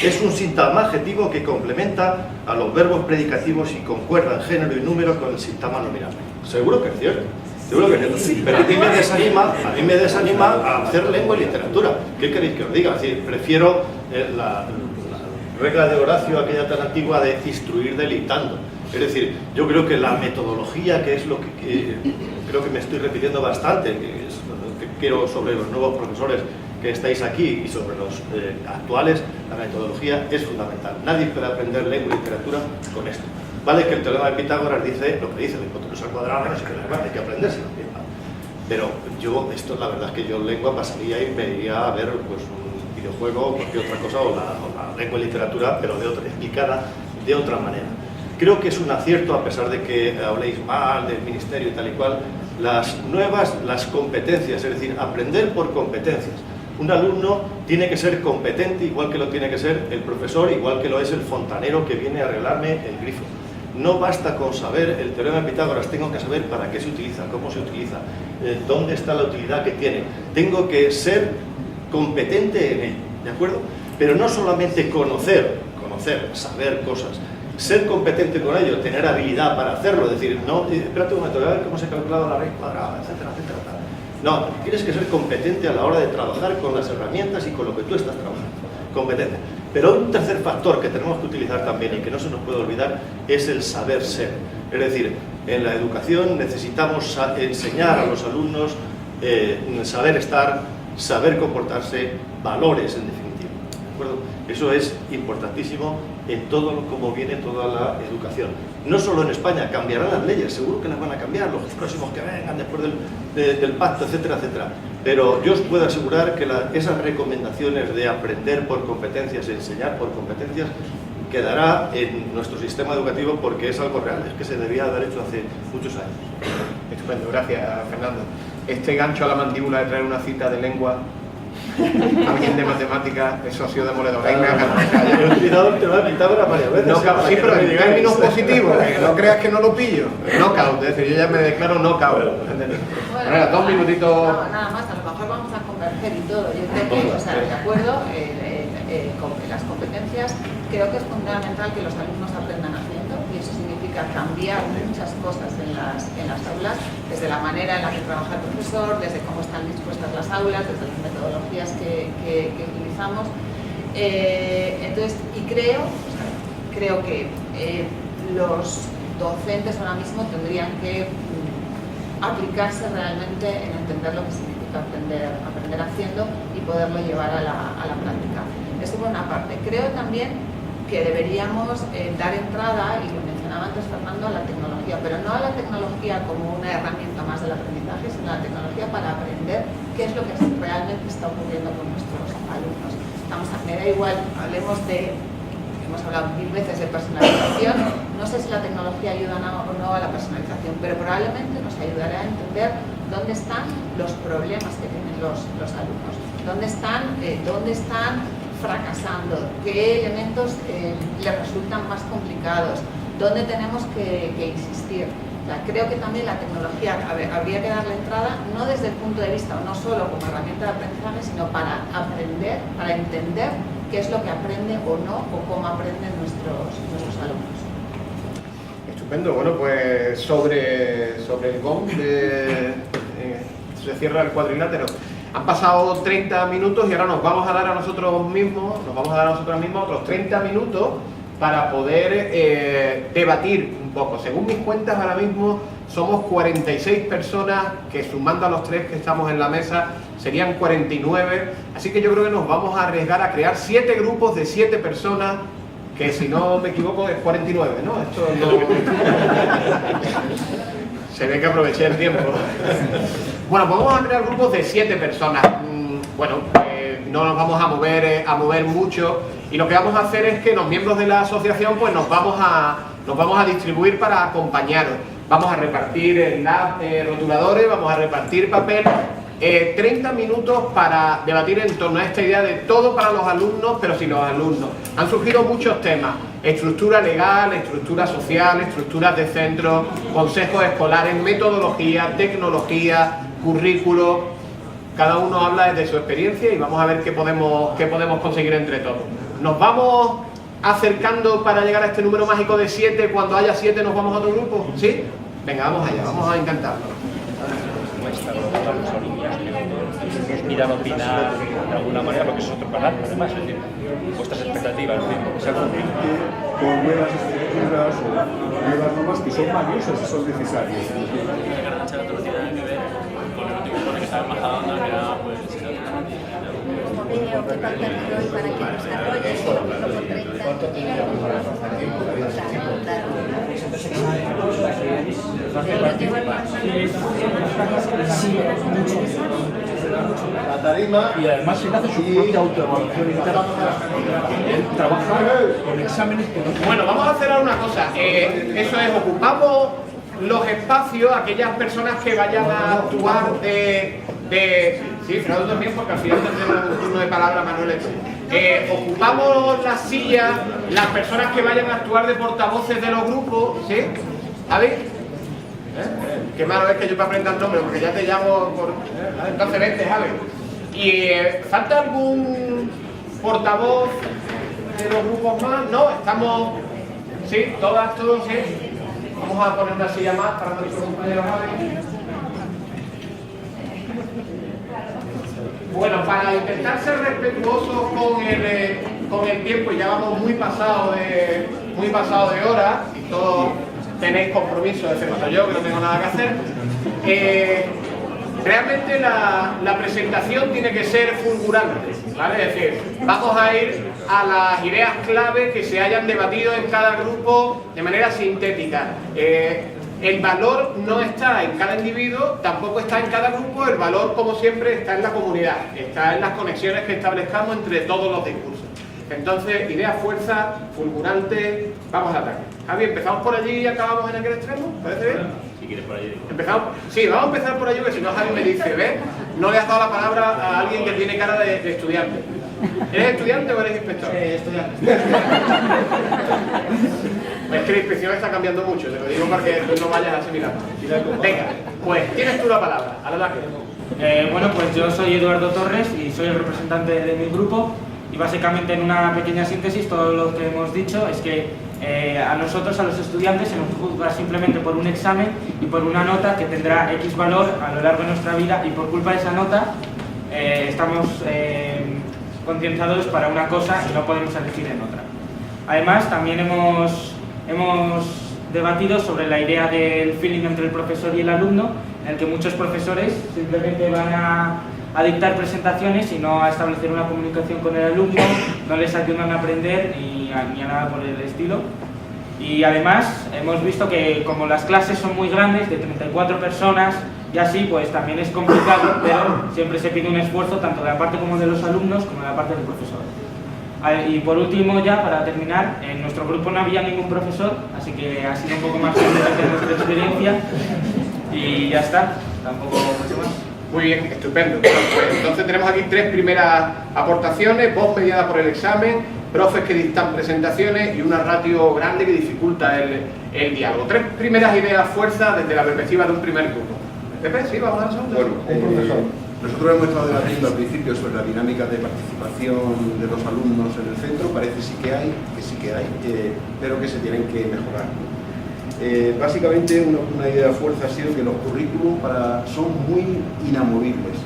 Es un sintagma adjetivo que complementa a los verbos predicativos y concuerda en género y número con el sintagma nominal. Seguro que es cierto. Seguro que es cierto. Pero a mí me desanima a hacer lengua y literatura. ¿Qué queréis que os diga? Es decir, prefiero la regla de Horacio, aquella tan antigua de instruir deleitando. Es decir, yo creo que la metodología, que es lo que creo que me estoy repitiendo bastante, que es lo que quiero sobre los nuevos profesores que estáis aquí y sobre los actuales, la metodología es fundamental. Nadie puede aprender lengua y literatura con esto. Vale que el teorema de Pitágoras dice lo que dice, la hipotenusa al cuadrado, no sé qué, hay que aprendérselo. Pero yo, esto la verdad es que yo en lengua pasaría y me iría a ver pues, un videojuego o cualquier otra cosa, o la lengua y literatura, pero de otra, explicada de otra manera. Creo que es un acierto, a pesar de que habléis mal del ministerio y tal y cual, las competencias, es decir, aprender por competencias. Un alumno tiene que ser competente igual que lo tiene que ser el profesor, igual que lo es el fontanero que viene a arreglarme el grifo. No basta con saber el teorema de Pitágoras, tengo que saber para qué se utiliza, cómo se utiliza, dónde está la utilidad que tiene. Tengo que ser competente en ello, ¿de acuerdo? Pero no solamente conocer, saber cosas, ser competente con ello, tener habilidad para hacerlo, es decir, no, espérate un momento, voy a ver cómo se ha calculado la raíz cuadrada, etcétera, etcétera. No, tienes que ser competente a la hora de trabajar con las herramientas y con lo que tú estás trabajando. Competente. Pero un tercer factor que tenemos que utilizar también y que no se nos puede olvidar es el saber ser. Es decir, en la educación necesitamos enseñar a los alumnos saber estar, saber comportarse, valores en definitiva. ¿De acuerdo? Eso es importantísimo en todo como viene toda la educación. No solo en España, cambiarán las leyes, seguro que las van a cambiar, los próximos que vengan después del pacto, etcétera, etcétera. Pero yo os puedo asegurar que esas recomendaciones de aprender por competencias, enseñar por competencias, quedará en nuestro sistema educativo porque es algo real, es que se debía haber hecho hace muchos años. Estupendo, gracias Fernando. Este gancho a la mandíbula de traer una cita de lengua, alguien de matemáticas, eso ha sido demoledor. He utilizado el teorema de Pitágoras varias veces. Sí, pero en términos positivos, no creas que no lo pillo. Knockout, es decir, yo ya me declaro knockout. Bueno, 2 minutitos. No, nada más, a lo mejor vamos a converger y todo. Yo creo que, o sea, de acuerdo, con las competencias, creo que es fundamental que los alumnos aprendan haciendo, y eso significa cambiar muchas cosas en las aulas, desde la manera en la que trabaja el profesor, desde cómo están dispuestas las aulas, desde las metodologías que utilizamos. Entonces, y creo que los docentes ahora mismo tendrían que aplicarse realmente en entender lo que significa aprender haciendo y poderlo llevar a la práctica. Eso por una parte. Creo también que deberíamos dar entrada, y lo mencionaba antes Fernando, a la tecnología, pero no a la tecnología como una herramienta más del aprendizaje, sino a la tecnología para aprender qué es lo que realmente está ocurriendo con nuestros alumnos. Me da igual, hemos hablado 1000 veces de personalización, no sé si la tecnología ayuda o no a la personalización, pero probablemente nos ayudará a entender dónde están los problemas que tienen los alumnos, dónde están fracasando, qué elementos les resultan más complicados, dónde tenemos que insistir. O sea, creo que también la tecnología habría que darle entrada, no desde el punto de vista, no solo como herramienta de aprendizaje, sino para aprender, para entender qué es lo que aprende o no, o cómo aprenden nuestros alumnos. Estupendo, bueno, pues sobre el gong se cierra el cuadrilátero. Han pasado 30 minutos y ahora nos vamos a dar a nosotros mismos, otros 30 minutos para poder debatir un poco. Según mis cuentas, ahora mismo somos 46 personas, que sumando a los 3 que estamos en la mesa serían 49, así que yo creo que nos vamos a arriesgar a crear 7 grupos de 7 personas, que si no me equivoco es 49, ¿no? Esto no... Se ve que aproveché el tiempo. Bueno, pues vamos a crear grupos de 7 personas. Bueno, no nos vamos a mover mucho, y lo que vamos a hacer es que los miembros de la asociación pues nos vamos a distribuir para acompañaros. Vamos a repartir rotuladores, vamos a repartir papel. 30 minutos para debatir en torno a esta idea de todo para los alumnos, pero sin los alumnos. Han surgido muchos temas: estructura legal, estructura social, estructuras de centros, consejos escolares, metodología, tecnología, currículo. Cada uno habla desde su experiencia y vamos a ver qué podemos conseguir entre todos. Nos vamos acercando para llegar a este número mágico de 7. Cuando haya 7 nos vamos a otro grupo, ¿sí? Venga, vamos allá, vamos a intentarlo. Nos miran a opinar de alguna manera, porque eso es otro canal, además, es decir, vuestras expectativas, exactamente, con nuevas estructuras o nuevas normas que son valiosas y son necesarias. La tarima, y además se hace su propia autoevaluación interna, trabajar con exámenes que no... Bueno, vamos a hacer ahora una cosa, eso es, ocupamos los espacios, aquellas personas que vayan a actuar sí, Fernando también, porque al final tendremos un turno de palabra, Manuel. Ocupamos las sillas, las personas que vayan a actuar de portavoces de los grupos, ¿sí? ¿Javi? Qué malo es que yo me aprenda el nombre, porque ya te llamo por... Entonces vente, Javi. ¿Y falta algún portavoz de los grupos más? No, estamos... ¿Sí? ¿Todas, todos? ¿Sí? Vamos a poner una silla más para nuestro compañero Javi. Bueno, para intentar ser respetuosos con el tiempo, y ya vamos muy pasado de hora, y todos tenéis compromiso, excepto yo que no tengo nada que hacer. Realmente la presentación tiene que ser fulgurante, ¿vale? Es decir, vamos a ir a las ideas clave que se hayan debatido en cada grupo de manera sintética. El valor no está en cada individuo, tampoco está en cada grupo. El valor, como siempre, está en la comunidad, está en las conexiones que establezcamos entre todos los discursos. Entonces, idea, fuerza, fulgurante, vamos al ataque. Javi, ¿empezamos por allí y acabamos en aquel extremo? ¿Parece bien? si quieres por allí. ¿Empezamos? Sí, vamos a empezar por allí, que si no Javi me dice, ¿ves? No le has dado la palabra a alguien que tiene cara de estudiante. ¿Eres estudiante o eres inspector? Estudiante. Es que la inspección está cambiando mucho, te lo digo para que tú no vayas asimilando. Venga, pues tienes tú la palabra, al ataque. Bueno, pues yo soy Eduardo Torres y soy el representante de mi grupo, y básicamente en una pequeña síntesis todo lo que hemos dicho es que a nosotros, a los estudiantes, se nos juzga simplemente por un examen y por una nota que tendrá X valor a lo largo de nuestra vida, y por culpa de esa nota estamos concienciados para una cosa y no podemos elegir en otra. Además, también hemos debatido sobre la idea del feeling entre el profesor y el alumno, en el que muchos profesores simplemente van a dictar presentaciones y no a establecer una comunicación con el alumno, no les ayudan a aprender ni a nada por el estilo. Y además hemos visto que como las clases son muy grandes, de 34 personas y así, pues también es complicado, pero siempre se pide un esfuerzo tanto de la parte como de los alumnos como de la parte del profesor. Y por último, ya para terminar, en nuestro grupo no había ningún profesor, así que ha sido un poco más interesante nuestra experiencia y ya está, tampoco mucho más. Muy bien, estupendo. Pues, entonces tenemos aquí tres primeras aportaciones: voz mediada por el examen, profes que dictan presentaciones y una ratio grande que dificulta el diálogo. Tres primeras ideas fuerzas desde la perspectiva de un primer grupo. Pepe, sí, vamos a dar segundo. Bueno, nosotros hemos estado debatiendo al principio sobre la dinámica de participación de los alumnos en el centro. Parece que sí que hay, pero que se tienen que mejorar. Básicamente una idea de fuerza ha sido que los currículum son muy inamovibles,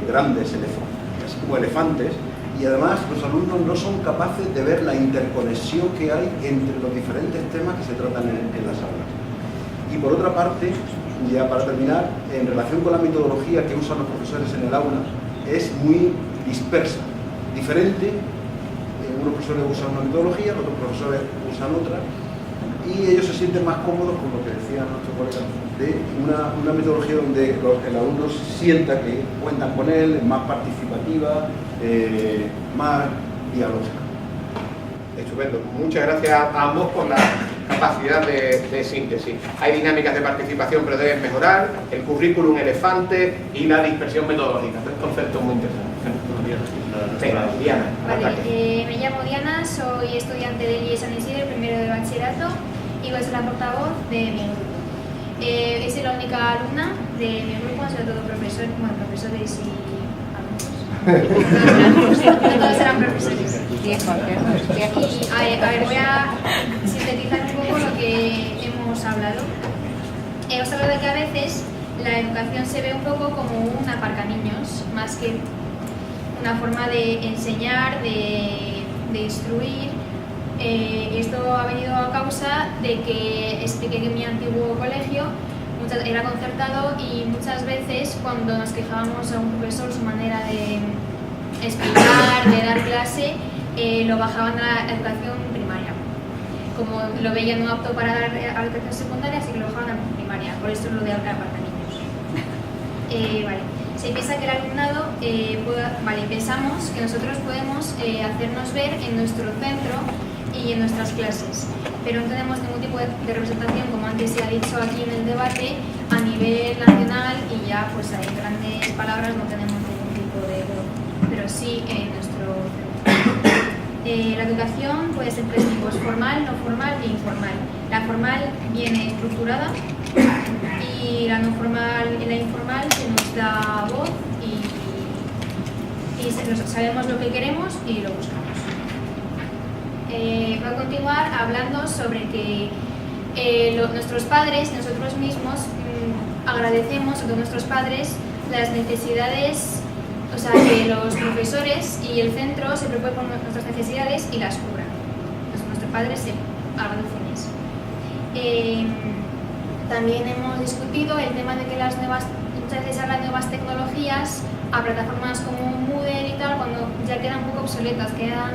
grandes, así como elefantes, y además los alumnos no son capaces de ver la interconexión que hay entre los diferentes temas que se tratan en las aulas. Y por otra parte, ya para terminar, en relación con la metodología que usan los profesores en el aula, es muy dispersa, diferente. Unos profesores usan una metodología, otros profesores usan otra, y ellos se sienten más cómodos con lo que decía nuestro colega, de una metodología donde el alumno sienta que cuentan con él, es más participativa, más dialógica. Estupendo. Muchas gracias a ambos por la capacidad de síntesis. Hay dinámicas de participación, pero deben mejorar, el currículum elefante y la dispersión metodológica. Tres conceptos muy interesantes. Venga, Diana. Vale, me llamo Diana, soy estudiante del IES San Isidro, primero de bachillerato, y voy a ser la portavoz de mi grupo. He sido la única alumna de mi grupo, sobre todo profesores y alumnos. No todos eran profesores. Y a ver, voy a sintetizar un poco lo que hemos hablado. Hemos hablado de que a veces la educación se ve un poco como un aparcaniños, más que una forma de enseñar, de instruir. Esto ha venido a causa de que expliqué que en mi antiguo colegio era concertado y muchas veces cuando nos quejábamos a un profesor su manera de explicar, de dar clase, lo bajaban a la educación primaria. Como lo veían no apto para dar a la educación secundaria, así que lo bajaban a la primaria. Por eso es lo de aparcaniños. Vale. Se piensa que el alumnado, pensamos que nosotros podemos hacernos ver en nuestro centro y en nuestras clases, pero no tenemos ningún tipo de representación, como antes se ha dicho aquí en el debate, a nivel nacional, y ya pues hay grandes palabras, no tenemos ningún tipo de voz, pero sí en nuestro centro. La educación puede ser tres tipos: formal, no formal e informal. La formal viene estructurada y la no formal y la informal se nos da voz y sabemos lo que queremos y lo buscamos. Voy a continuar hablando sobre que nuestros padres, nosotros mismos, agradecemos a todos nuestros padres las necesidades, o sea, que los profesores y el centro se preocupen por nuestras necesidades y las cubran. Nuestros padres se agradecen eso. También hemos discutido el tema de que muchas veces hablan de nuevas tecnologías a plataformas como Moodle y tal, cuando ya quedan un poco obsoletas, quedan,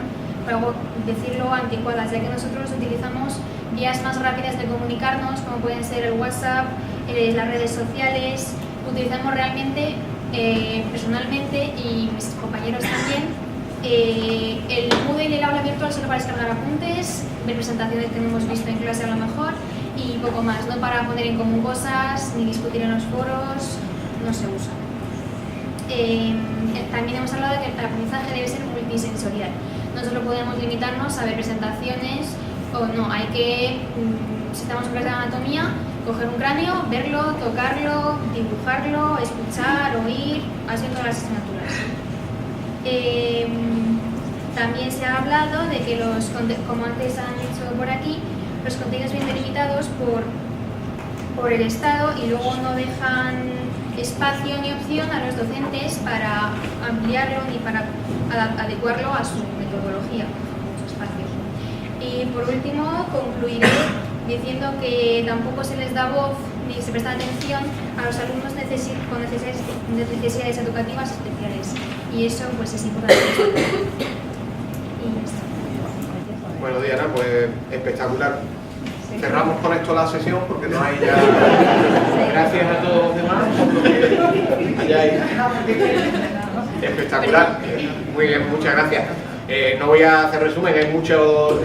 por decirlo, anticuadas, ya que nosotros utilizamos vías más rápidas de comunicarnos, como pueden ser el WhatsApp, las redes sociales. Utilizamos realmente, personalmente, y mis compañeros también, el Moodle y el aula virtual solo para descargar apuntes, ver presentaciones que no hemos visto en clase a lo mejor, y poco más, no para poner en común cosas, ni discutir en los foros, no se usa. También hemos hablado de que el aprendizaje debe ser multisensorial. No solo podemos limitarnos a ver presentaciones, o no, hay que, si estamos en clase de anatomía, coger un cráneo, verlo, tocarlo, dibujarlo, escuchar, oír, así en todas las asignaturas. También se ha hablado de que como antes han dicho por aquí, los contenidos vienen delimitados por el Estado y luego no dejan espacio ni opción a los docentes para ampliarlo ni para adecuarlo a su metodología, mucho espacio. Y por último, concluiré diciendo que tampoco se les da voz ni se presta atención a los alumnos con necesidades educativas especiales, y eso pues es importante. Y ya está. Bueno, Diana, pues espectacular. Cerramos con esto la sesión porque no hay ya... Gracias a todos los demás por lo que hayáis... Espectacular. Muy bien, muchas gracias. No voy a hacer resumen, hay mucho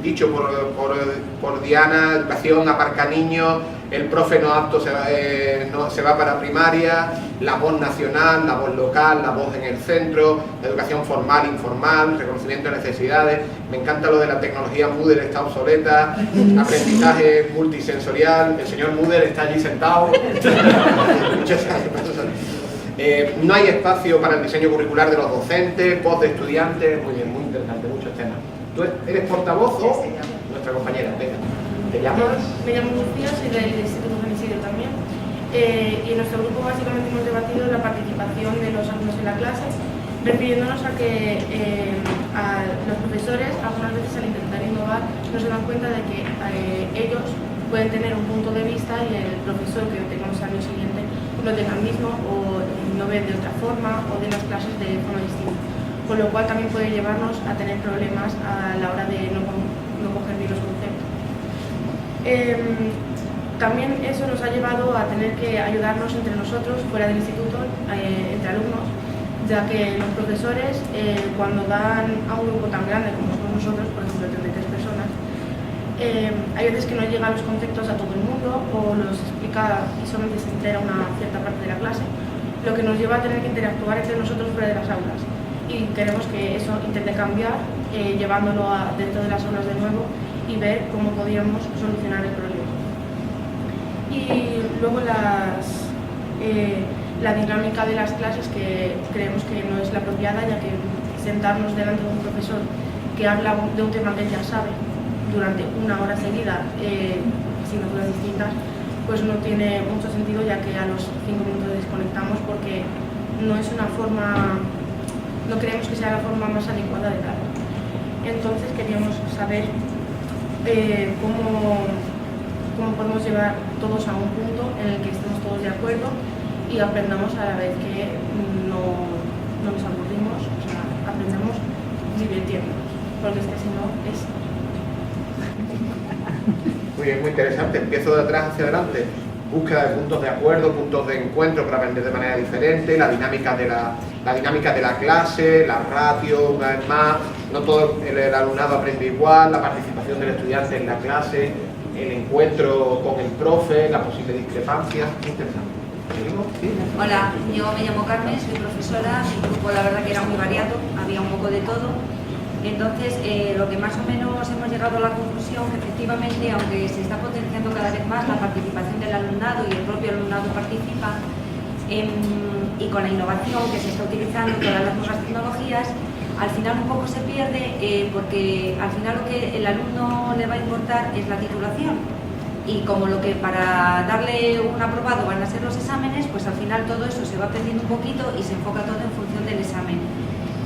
dicho por Diana: educación, aparca niños, el profe no apto se va para primaria, la voz nacional, la voz local, la voz en el centro, la educación formal, informal, reconocimiento de necesidades. Me encanta lo de la tecnología. Moodle está obsoleta, aprendizaje multisensorial, el señor Moodle está allí sentado. Muchas gracias. No hay espacio para el diseño curricular de los docentes, voz de estudiantes. Muy bien, muy interesante, muchos temas. ¿Tú eres portavoz o nuestra compañera? Venga, ¿te llamas? Me llamo Lucía, soy del Instituto San Isidro también. Y en nuestro grupo básicamente hemos debatido la participación de los alumnos en la clase, refiriéndonos a que a los profesores algunas veces al intentar innovar no se dan cuenta de que ellos pueden tener un punto de vista y el profesor que tengamos al año siguiente lo tenga el mismo o no ve de otra forma o de las clases de forma distinta, con lo cual también puede llevarnos a tener problemas a la hora de no coger bien los conceptos. También eso nos ha llevado a tener que ayudarnos entre nosotros, fuera del instituto, entre alumnos, ya que los profesores, cuando dan a un grupo tan grande como somos nosotros, por ejemplo 33 personas, hay veces que no llegan los conceptos a todo el mundo o los explica y solamente se entera una cierta parte de la clase, lo que nos lleva a tener que interactuar entre nosotros fuera de las aulas. Y queremos que eso intente cambiar, llevándolo dentro de las aulas de nuevo y ver cómo podríamos solucionar el problema. Y luego la dinámica de las clases, que creemos que no es la apropiada, ya que sentarnos delante de un profesor que habla de un tema que ya sabe durante una hora seguida, asignaturas distintas, pues no tiene mucho sentido, ya que a los 5 minutos desconectamos, porque no es una forma, no creemos que sea la forma más adecuada de dar. Entonces queríamos saber cómo podemos llevar todos a un punto en el que estemos todos de acuerdo y aprendamos a la vez que no nos aburrimos, o sea, aprendamos divirtiéndonos, porque es que si no es... Muy bien, muy interesante. Empiezo de atrás hacia adelante. Búsqueda de puntos de acuerdo, puntos de encuentro para aprender de manera diferente, la dinámica de la clase, la ratio, una vez más, no todo el alumnado aprende igual, la participación del estudiante en la clase, el encuentro con el profe, la posible discrepancia. Interesante. ¿Seguimos? ¿Sí? Hola, yo me llamo Carmen, soy profesora. Mi grupo la verdad que era muy variado, había un poco de todo. Entonces, lo que más o menos hemos llegado a la conclusión, que efectivamente, aunque se está potenciando cada vez más la participación del alumnado y el propio alumnado participa, y con la innovación que se está utilizando, todas las nuevas tecnologías, al final un poco se pierde, porque al final lo que el alumno le va a importar es la titulación. Y como lo que para darle un aprobado van a ser los exámenes, pues al final todo eso se va perdiendo un poquito y se enfoca todo en función del examen.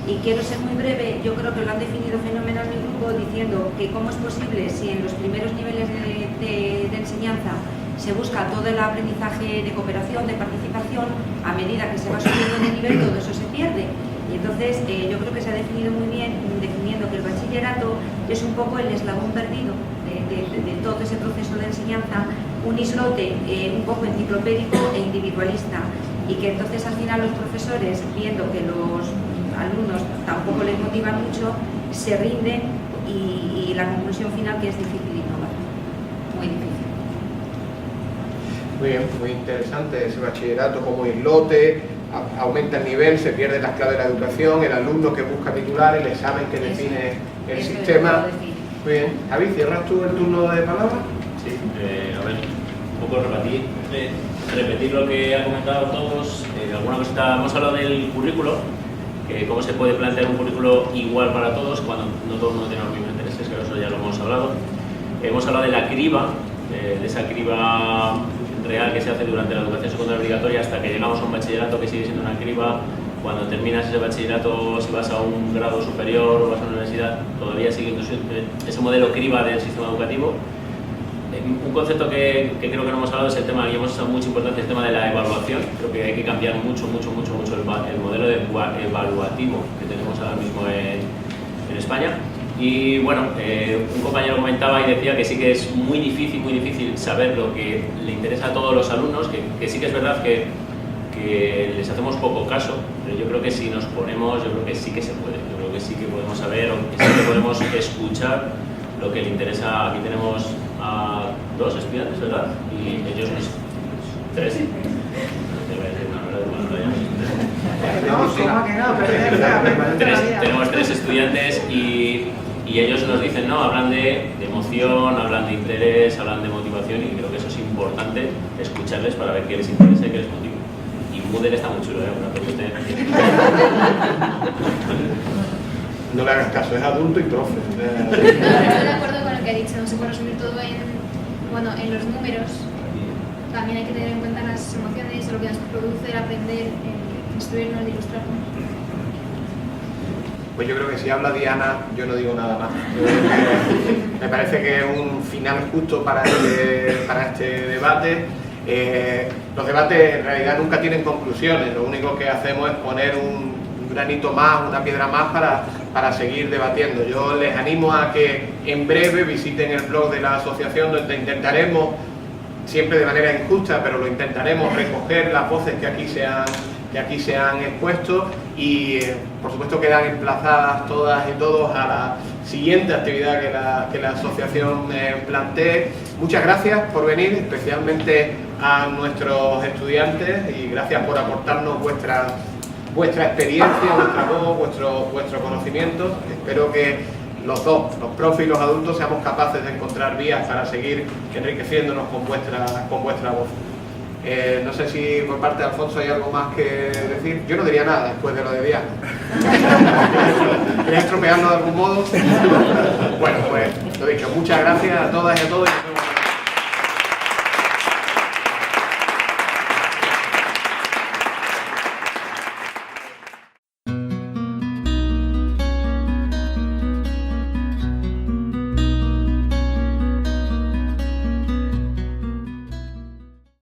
Y quiero ser muy breve, yo creo que lo han definido fenomenal mi grupo, diciendo que cómo es posible si en los primeros niveles de enseñanza se busca todo el aprendizaje de cooperación, de participación, a medida que se va subiendo de nivel todo eso se pierde. Y entonces yo creo que se ha definido muy bien, definiendo que el bachillerato es un poco el eslabón perdido de todo ese proceso de enseñanza, un islote un poco enciclopédico e individualista, y que entonces al final los profesores, viendo que los alumnos tampoco les motivan mucho, se rinden y la conclusión final que es difícil innovar, muy difícil. Muy bien, muy interesante ese bachillerato como islote, aumenta el nivel, se pierde las claves de la educación, el alumno que busca titular, el examen que define el sistema. Muy bien. Javi, ¿cierras tú el turno de palabra? Sí, a ver, un poco repetir lo que han comentado todos, alguna cosita. Hemos hablado del currículo, cómo se puede plantear un currículo igual para todos cuando no todo el mundo tiene los mismos intereses, que eso ya lo hemos hablado. Hemos hablado de la criba, de esa criba real que se hace durante la educación secundaria obligatoria hasta que llegamos a un bachillerato que sigue siendo una criba. Cuando terminas ese bachillerato, si vas a un grado superior o vas a una universidad, todavía sigue ese modelo criba del sistema educativo. Un concepto que creo que no hemos hablado es el tema, y hemos usado mucho importante, el tema de la evaluación. Creo que hay que cambiar mucho el modelo evaluativo que tenemos ahora mismo en España. Y bueno, un compañero comentaba y decía que sí que es muy difícil saber lo que le interesa a todos los alumnos, que sí que es verdad que les hacemos poco caso, pero yo creo que si nos ponemos, yo creo que sí que se puede, yo creo que sí que podemos saber, o que sí que podemos escuchar lo que le interesa. Aquí tenemos a 2 estudiantes, ¿verdad? Y ellos 3. Tenemos 3 estudiantes y ellos nos dicen, no, hablan de emoción, hablan de interés, hablan de motivación, y creo que eso es importante, escucharles para ver qué les interesa y qué les motiva. Y Moodle está muy chulo, No le hagas caso, es adulto y profe. Estoy de acuerdo con lo que ha dicho, no se puede resumir todo en los números. También hay que tener en cuenta las emociones, lo que nos produce aprender, instruirnos e ilustrarnos. Pues yo creo que si habla Diana, yo no digo nada más. Me parece que es un final justo para este debate. Los debates en realidad nunca tienen conclusiones, lo único que hacemos es poner un granito más, una piedra más para seguir debatiendo. Yo les animo a que en breve visiten el blog de la asociación, donde intentaremos, siempre de manera injusta, pero lo intentaremos, recoger las voces que aquí se han expuesto y por supuesto quedan emplazadas todas y todos a la siguiente actividad que la asociación plantee. Muchas gracias por venir, especialmente a nuestros estudiantes, y gracias por aportarnos vuestra experiencia, vuestra voz, vuestro conocimiento. Espero que los dos, los profes y los adultos, seamos capaces de encontrar vías para seguir enriqueciéndonos con vuestra voz. No sé si por parte de Alfonso hay algo más que decir. Yo no diría nada después de lo de Diana. ¿Queréis estropearnos de algún modo? Bueno, pues lo dicho, muchas gracias a todas y a todos.